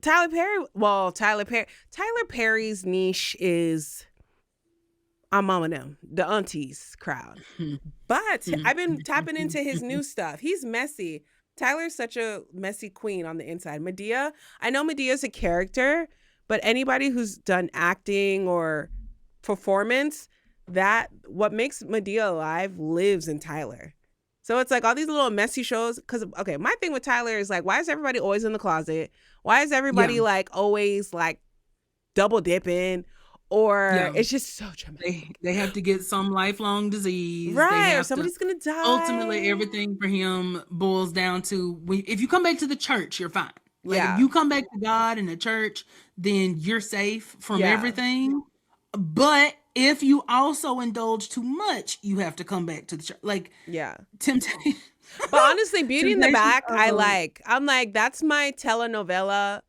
Tyler Perry's niche is I'm mom and them, the aunties crowd. But I've been tapping into his new stuff. He's messy. Tyler's such a messy queen on the inside. Medea, I know Medea's a character, but anybody who's done acting or performance, that what makes Medea alive lives in Tyler. So it's like all these little messy shows. Because, okay, my thing with Tyler is like, why is everybody always in the closet? Why is everybody like always like double dipping? Or it's just so dramatic. They have to get some lifelong disease. Right, or somebody's going to die. Ultimately, everything for him boils down to, if you come back to the church, you're fine. Like, if you come back to God and the church, then you're safe from everything. But if you also indulge too much, you have to come back to the church. Like, temptation. But honestly, Beauty in the Back, I like. I'm like, that's my telenovela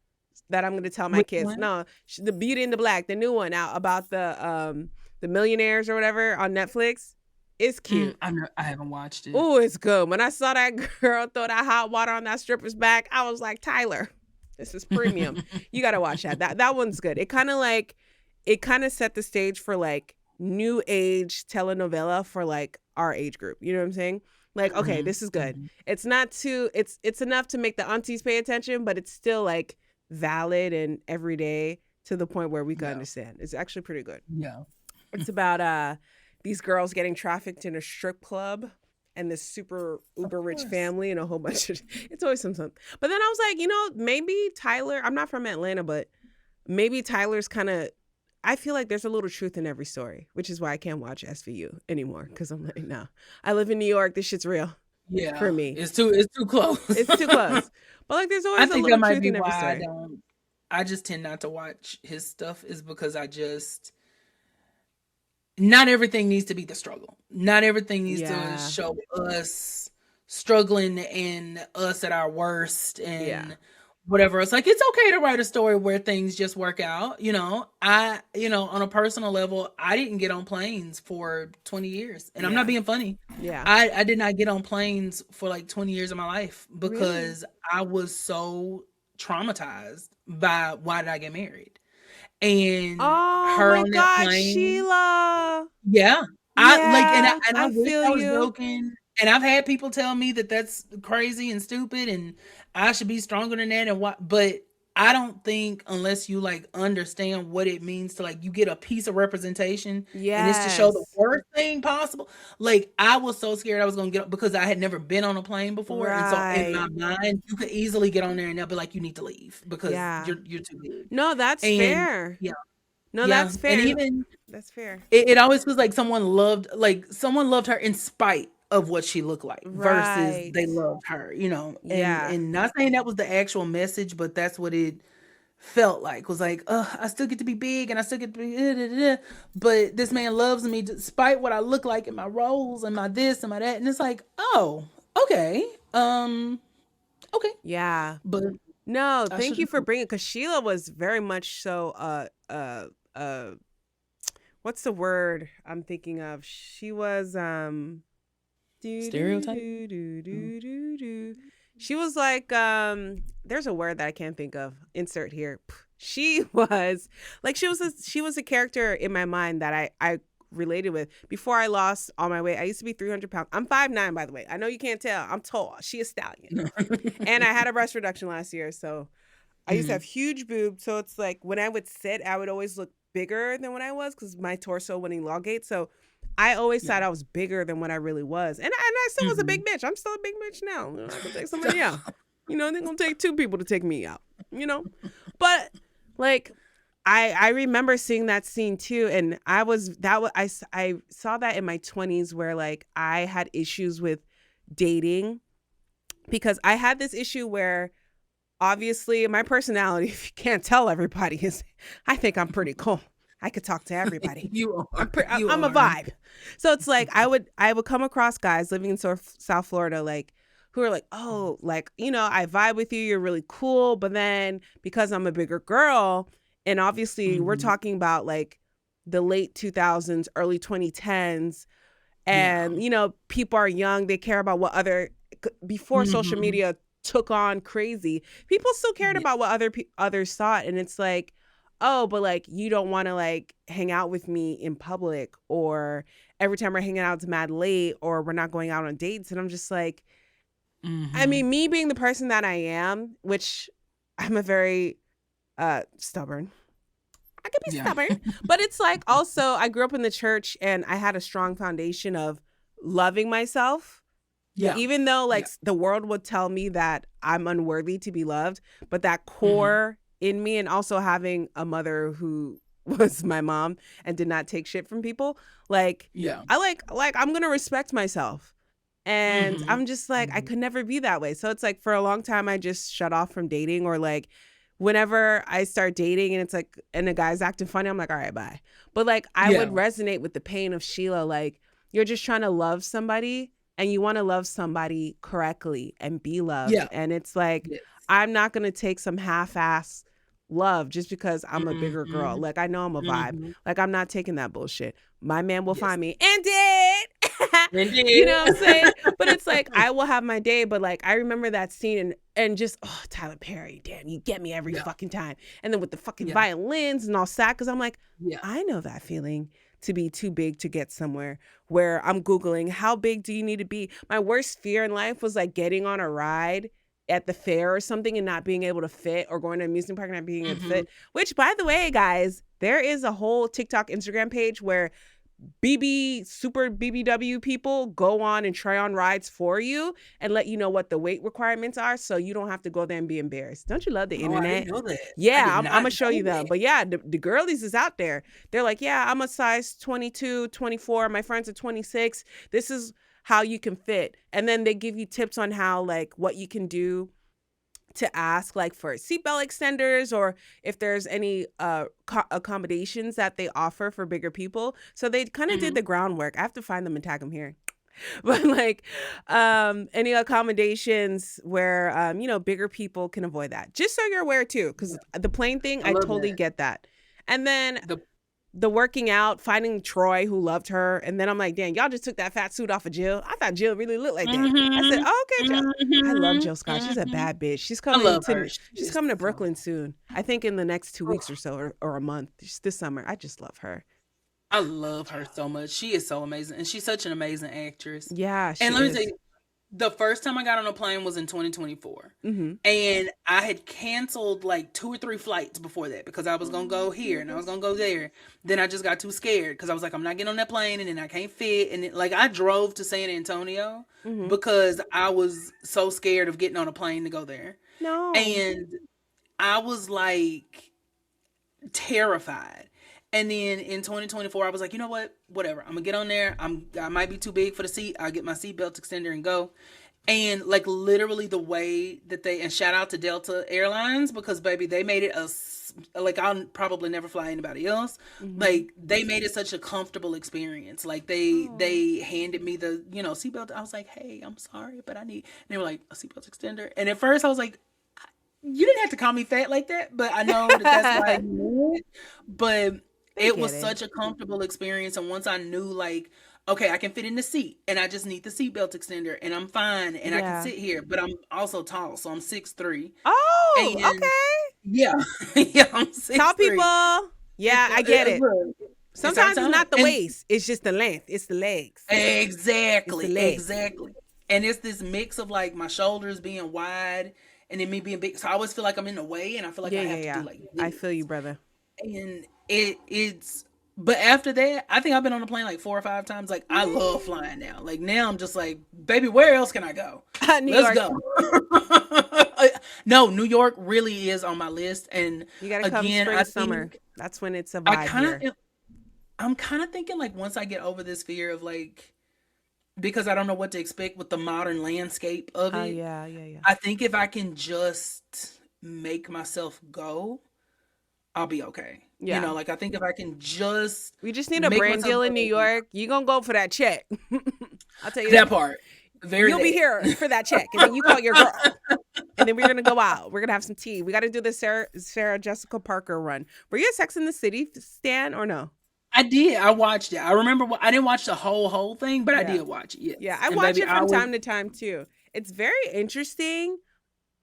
that I'm going to tell my kids. One? No, the Beauty in the Black, the new one out about the millionaires or whatever on Netflix. It's cute. I haven't watched it. Oh, it's good. When I saw that girl throw that hot water on that stripper's back, I was like, Tyler, this is premium. You got to watch that. That one's good. It kind of set the stage for like new age telenovela for like our age group. You know what I'm saying? Like, okay, this is good. It's not too, it's enough to make the aunties pay attention, but it's still like valid and everyday to the point where we can understand. It's actually pretty good. Yeah. It's about these girls getting trafficked in a strip club and this super uber rich family and a whole bunch of, it's always something. But then I was like, maybe Tyler, I'm not from Atlanta, but maybe Tyler's kind of, I feel like there's a little truth in every story, which is why I can't watch SVU anymore. Because I'm like, no, I live in New York. This shit's real. Yeah, for me, it's too close. It's too close. But like, there's always a little truth in every story. I just tend not to watch his stuff is because not everything needs to be the struggle. Not everything needs to Yeah. show us struggling and us at our worst Yeah. and whatever. It's like it's okay to write a story where things just work out. On a personal level, I didn't get on planes for 20 years. And I'm not Yeah. being funny. Yeah. I did not get on planes for like 20 years of my life Really? because I was so traumatized by why did I get married? And Oh her my on that God, plane, Sheila. yeah. I like, Yeah, and I I wish feel I was you. joking, and I've had people tell me that that's crazy and stupid, and I should be stronger than that, and what? But I don't think unless you like understand what it means to like you get a piece of representation, and it's to show the Yes. worst thing possible. Like I was so scared I was gonna get up because I had never been on a plane before, and so in Right. my mind, you could easily get on there and they'll be like, you need to leave because Yeah. you're too big, No, that's and fair. yeah, No, yeah, that's and fair. even That's fair. it always feels like someone loved her in spite of what she looked like versus Right. they loved her, and Yeah. not saying that was the actual message, but that's what it felt like. Was like, I still get to be big and I still get to be, but this man loves me despite what I look like in my roles and my this and my that, and it's like, oh, okay, okay, Yeah. but No, I thank should you for know. bringing, because Sheila was very much so uh what's the word I'm thinking of? She was do do Stereotype. do do do do do. She was like there's a word that I can't think of. Insert here. She was like she was a character in my mind that I related with before I lost all my weight. I used to be 300 pounds. I'm 5'9", by the way. I know you can't tell. I'm tall. She a stallion. And I had a breast reduction last year, so I used to have Mhm. huge boobs. So it's like when I would sit, I would always look bigger than what I was because my torso would elongate. So I always Yeah. thought I was bigger than what I really was. And I still was a big Mhm. bitch. I'm still a big bitch now. I can take somebody out. They're going to take two people to take me out, you know? But like, I remember seeing that scene too. And I saw that in my 20s where like I had issues with dating because I had this issue where obviously my personality, if you can't tell everybody, is I think I'm pretty cool. I could talk to everybody. You are. You I'm a are. vibe. So it's like I would come across guys living in South Florida like who are like, "Oh, like, I vibe with you. You're really cool." But then because I'm a bigger girl and obviously we're Mhm. talking about like the late 2000s, early 2010s, Yeah. and people are young, they care about what other before social Mhm. media took on crazy, people still cared Yeah. about what others thought, and it's like, oh, but like you don't want to like hang out with me in public, or every time we're hanging out it's mad late, or we're not going out on dates. And I'm just like, I Mhm. mean, me being the person that I am, which I'm a very stubborn, I could be Yeah. stubborn, but it's like also I grew up in the church and I had a strong foundation of loving myself. Yeah. Even though like Yeah. the world would tell me that I'm unworthy to be loved, but that Mhm. core in me, and also having a mother who was my mom and did not take shit from people, like Yeah. I like I'm going to respect myself. And Mhm. I'm just like, I Mhm. could never be that way. So it's like for a long time I just shut off from dating, or like whenever I start dating and it's like and the guy's acting funny, I'm like, all right, bye. But like I would Yeah. resonate with the pain of Sheila. Like you're just trying to love somebody and you want to love somebody correctly and be loved. Yeah. And it's like, Yes. I'm not going to take some half-ass love just because I'm a bigger girl. Mhm. Like I know I'm a vibe. Mhm. Like I'm not taking that bullshit. My man will Yes. find me and did. Indeed. You know what I'm saying? But it's like I will have my day, but like I remember that scene and just Tyler Perry, damn, you get me every Yeah. fucking time. And then with the fucking Yeah. violins and all sad, because I'm like, Yeah. I know that feeling to be too big to get somewhere, where I'm Googling how big do you need to be. My worst fear in life was like getting on a ride at the fair or something and not being able to fit, or going to an amusement park and not being able to Mhm. fit. Which, by the way, guys, there is a whole TikTok, Instagram page where super BBW people go on and try on rides for you and let you know what the weight requirements are, so you don't have to go there and be embarrassed. Don't you love the Oh, I didn't internet? know that. I did Yeah, I'm not gonna show know you them. that. But yeah, the girlies is out there. They're like, yeah, I'm a size 22, 24. My friends are 26. This is how you can fit. And then they give you tips on how, like, what you can do to ask like for seatbelt extenders or if there's any accommodations that they offer for bigger people. So they kind of did the groundwork. I have to find them and tag them here. But like any accommodations where bigger people can avoid that. Just so you're aware too, because the plane thing, I totally get that. And then the working out, finding Troy who loved her, and then I'm like, damn, y'all just took that fat suit off of Jill. I thought Jill really looked like that. I said, oh, okay, Jill. I love Jill Scott. She's a bad bitch. She's coming to Brooklyn soon. I think in the next 2 weeks or so, or a month this summer. I just love her. I love her so much. She is so amazing, and she's such an amazing actress. Yeah, and let me tell you, the first time I got on a plane was in 2024, and I had canceled like 2 or 3 flights before that because I was gonna go here and I was gonna go there. Then I just got too scared because I was like, I'm not getting on that plane, and then I can't fit. And like I drove to San Antonio because I was so scared of getting on a plane to go there. No, and I was like terrified. And then in 2024, I was like, you know what? Whatever. I'm going to get on there. I might be too big for the seat. I'll get my seatbelt extender and go. And like literally the way that and shout out to Delta Airlines because baby, they made it like I'll probably never fly anybody else. Like they made it such a comfortable experience. Like they handed me the, seatbelt. I was like, hey, I'm sorry, but I need, and they were like, a seatbelt extender. And at first I was like, you didn't have to call me fat like that, but I know that's why I knew it. But it was such a comfortable experience. And once I knew like, okay, I can fit in the seat and I just need the seatbelt extender and I'm fine and I can sit here, but I'm also tall. So I'm 6'3". Oh, okay. Yeah. Yeah, I'm 6'3". Tall people. Yeah, I get it. Sometimes it's not the waist. It's just the length. It's the legs. Exactly. It's the legs. Exactly. And it's this mix of like my shoulders being wide and then me being big. So I always feel like I'm in the way and I feel like I have to do like this. I feel you, brother. And it's but after that, I think I've been on a plane like 4 or 5 times. Like I love flying now. Like now I'm just like, baby, where else can I go? Let's go. No, New York really is on my list. And you gotta come spring, summer. That's when it's a vibe here. I'm kind of thinking like once I get over this fear of like, because I don't know what to expect with the modern landscape of it. Yeah. I think if I can just make myself go, I'll be okay. Yeah. Like I think if I can just... We just need a brand deal in New York. You're going to go for that check. I'll tell you that part. You'll be here for that check. And then you call your girl. And then we're going to go out. We're going to have some tea. We got to do the Sarah Jessica Parker run. Were you a Sex in the City stan or no? I did. I watched it. I remember. I didn't watch the whole thing, but I did watch it. Yes. Yeah, I watch it from time to time too. It's very interesting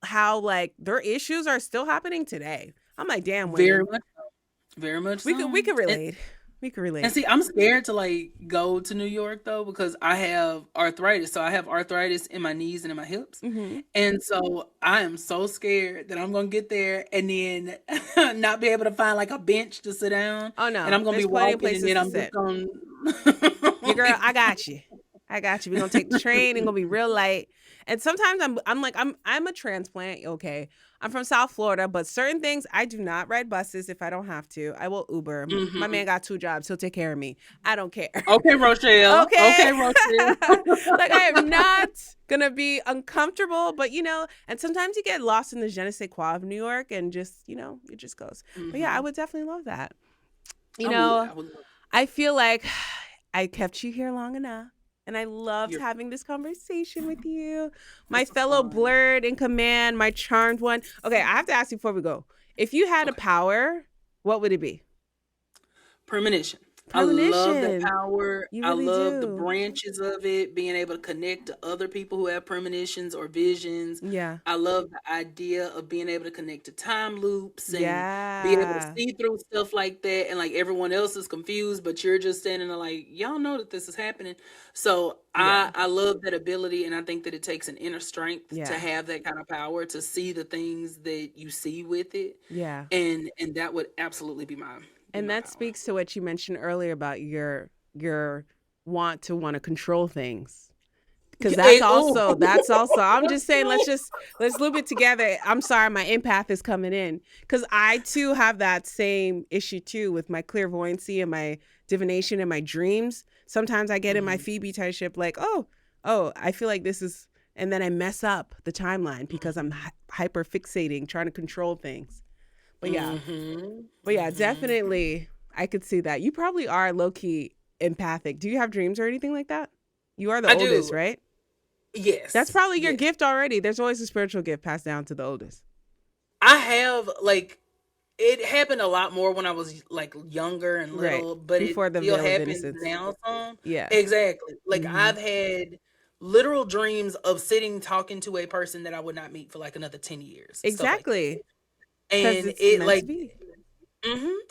how like their issues are still happening today. I'm like, damn. Very much. We could relate. We could relate. And see, I'm scared to like go to New York though because I have arthritis. So I have arthritis in my knees and in my hips, and so I am so scared that I'm gonna get there and then not be able to find like a bench to sit down. Oh no! And I'm gonna be walking, and then I'm just gonna. Your girl, I got you. We're gonna take the train and gonna be real light. And sometimes I'm a transplant. Okay, I'm from South Florida, but certain things I do not ride buses if I don't have to. I will Uber. My man got 2 jobs. He'll take care of me. I don't care. Okay, Rochelle. Okay, Rochelle. Like I am not gonna be uncomfortable, but and sometimes you get lost in the je ne sais quoi of New York, and just it just goes. But yeah, I would definitely love that. I feel like I kept you here long enough. And I loved having this conversation with you. My fellow blurred in command, my charmed one. Okay, I have to ask you before we go. If you had a power, what would it be? Premonition. I love the power. Really I love the branches of it, being able to connect to other people who have premonitions or visions. Yeah. I love the idea of being able to connect to time loops and being able to see through stuff like that. And like everyone else is confused, but you're just standing there like, y'all know that this is happening. So I love that ability. And I think that it takes an inner strength to have that kind of power, to see the things that you see with it. Yeah. And that would absolutely be mine. And that speaks to what you mentioned earlier about your want to control things. Because that's also I'm just saying let's loop it together. I'm sorry, my empath is coming in. Because I too have that same issue too with my clairvoyancy and my divination and my dreams. Sometimes I get in my Phoebe type ship like, oh, I feel like this is, and then I mess up the timeline because I'm hyper fixating, trying to control things. But yeah, definitely, I could see that. You probably are low key empathic. Do you have dreams or anything like that? You are the oldest, right? Yes. That's probably your gift already. There's always a spiritual gift passed down to the oldest. I have, like, it happened a lot more when I was like younger and little, but before it the still veil of happens innocence. now some. Yeah. Exactly. Like I've had literal dreams of sitting talking to a person that I would not meet for like another 10 years. Exactly. Like and it like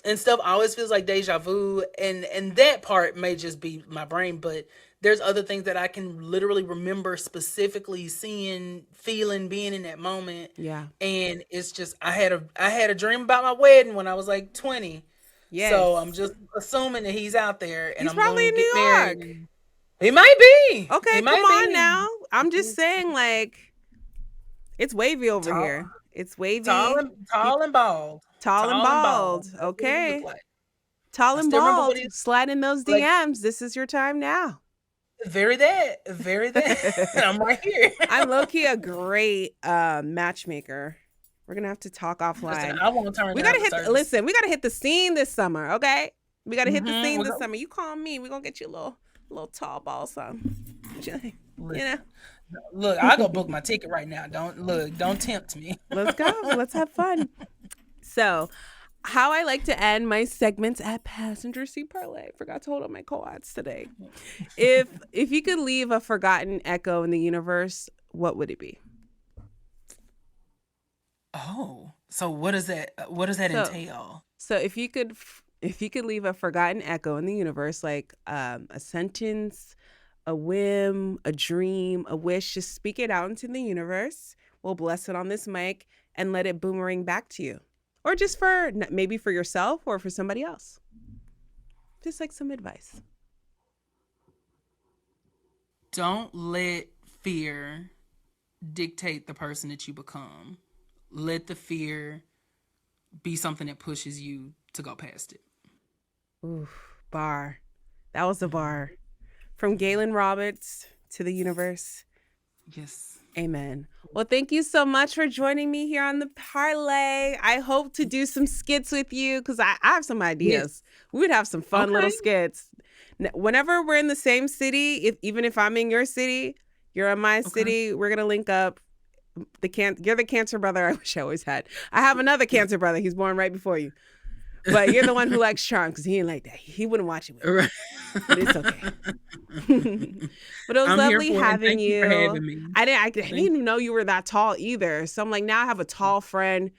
and stuff always feels like deja vu, and that part may just be my brain, but there's other things that I can literally remember specifically seeing, feeling, being in that moment. Yeah. And it's just I had a dream about my wedding when I was like 20. Yes. So I'm just assuming that he's out there and he's I'm probably going to in get New married. York. He might be. Okay, he come might on be. now. I'm just saying, like, it's wavy over here. It's wavy. Tall and bald. Tall and bald. Okay. Tall and bald. Slide in those DMs. This is your time now. Very that. I'm right here. I'm low-key a great matchmaker. We're gonna have to talk offline. Listen, I won't turn. We gotta hit the scene this summer, okay? We gotta hit the scene this summer. You call me, we're gonna get you a little tall ball something. You know. Look, I'll go book my ticket right now. Don't tempt me. Let's go. Let's have fun. So, how I like to end my segments at Passenger Seat Parlay. Forgot to hold up my quads today. If you could leave a forgotten echo in the universe, what would it be? Oh, so what does that entail? So if you could leave a forgotten echo in the universe, like a sentence, a whim, a dream, a wish, just speak it out into the universe. We'll bless it on this mic and let it boomerang back to you. Or just maybe for yourself or for somebody else. Just like some advice. Don't let fear dictate the person that you become. Let the fear be something that pushes you to go past it. Ooh, bar. That was a bar. From Galen Roberts to the universe. Yes. Amen. Well, thank you so much for joining me here on the Parlay. I hope to do some skits with you because I have some ideas. Yes. We would have some fun little skits. Whenever we're in the same city, even if I'm in your city, you're in my city, we're going to link up. You're the cancer brother I wish I always had. I have another cancer brother. He's born right before you. But you're the one who likes Charm because he ain't like that. He wouldn't watch it with me. Right. But it's okay. But it was lovely having you. For having me. I didn't even know you were that tall either. So I'm like, now I have a tall friend.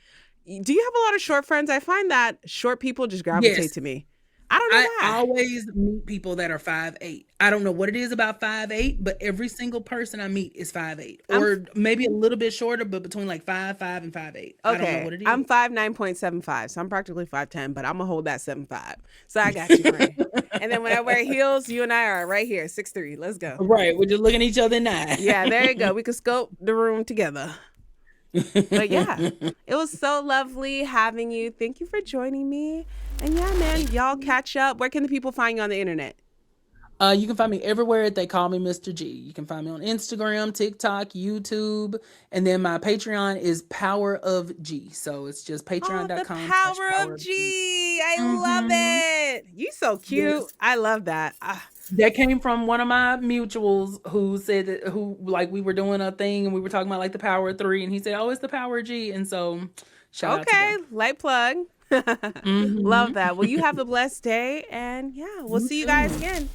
Do you have a lot of short friends? I find that short people just gravitate to me. I don't know why. I always meet people that are 5'8". I don't know what it is about 5'8", but every single person I meet is 5'8", or maybe a little bit shorter, but between like 5'5" and 5'8". Okay. I don't know what it is. I'm 5'9.75", so I'm practically 5'10", but I'm gonna hold that 7'5". So I got you, friend. And then when I wear heels, you and I are right here, 6'3". Let's go. Right, we're just looking at each other in the eye. Yeah, there you go. We could scope the room together. But yeah, it was so lovely having you. Thank you for joining me. And yeah, man, y'all catch up. Where can the people find you on the internet? You can find me everywhere they call me Mr. G. You can find me on Instagram, TikTok, YouTube, and then my Patreon is Power of G. So it's just patreon.com. The Power of G. I love it. You so cute. Yes. I love that. That came from one of my mutuals who said that, we were doing a thing and we were talking about like the Power of 3, and he said, "Oh, it's the Power of G." And so shout out to them. Light plug. Love that. Well, you have a blessed day, and yeah, we'll see you guys again.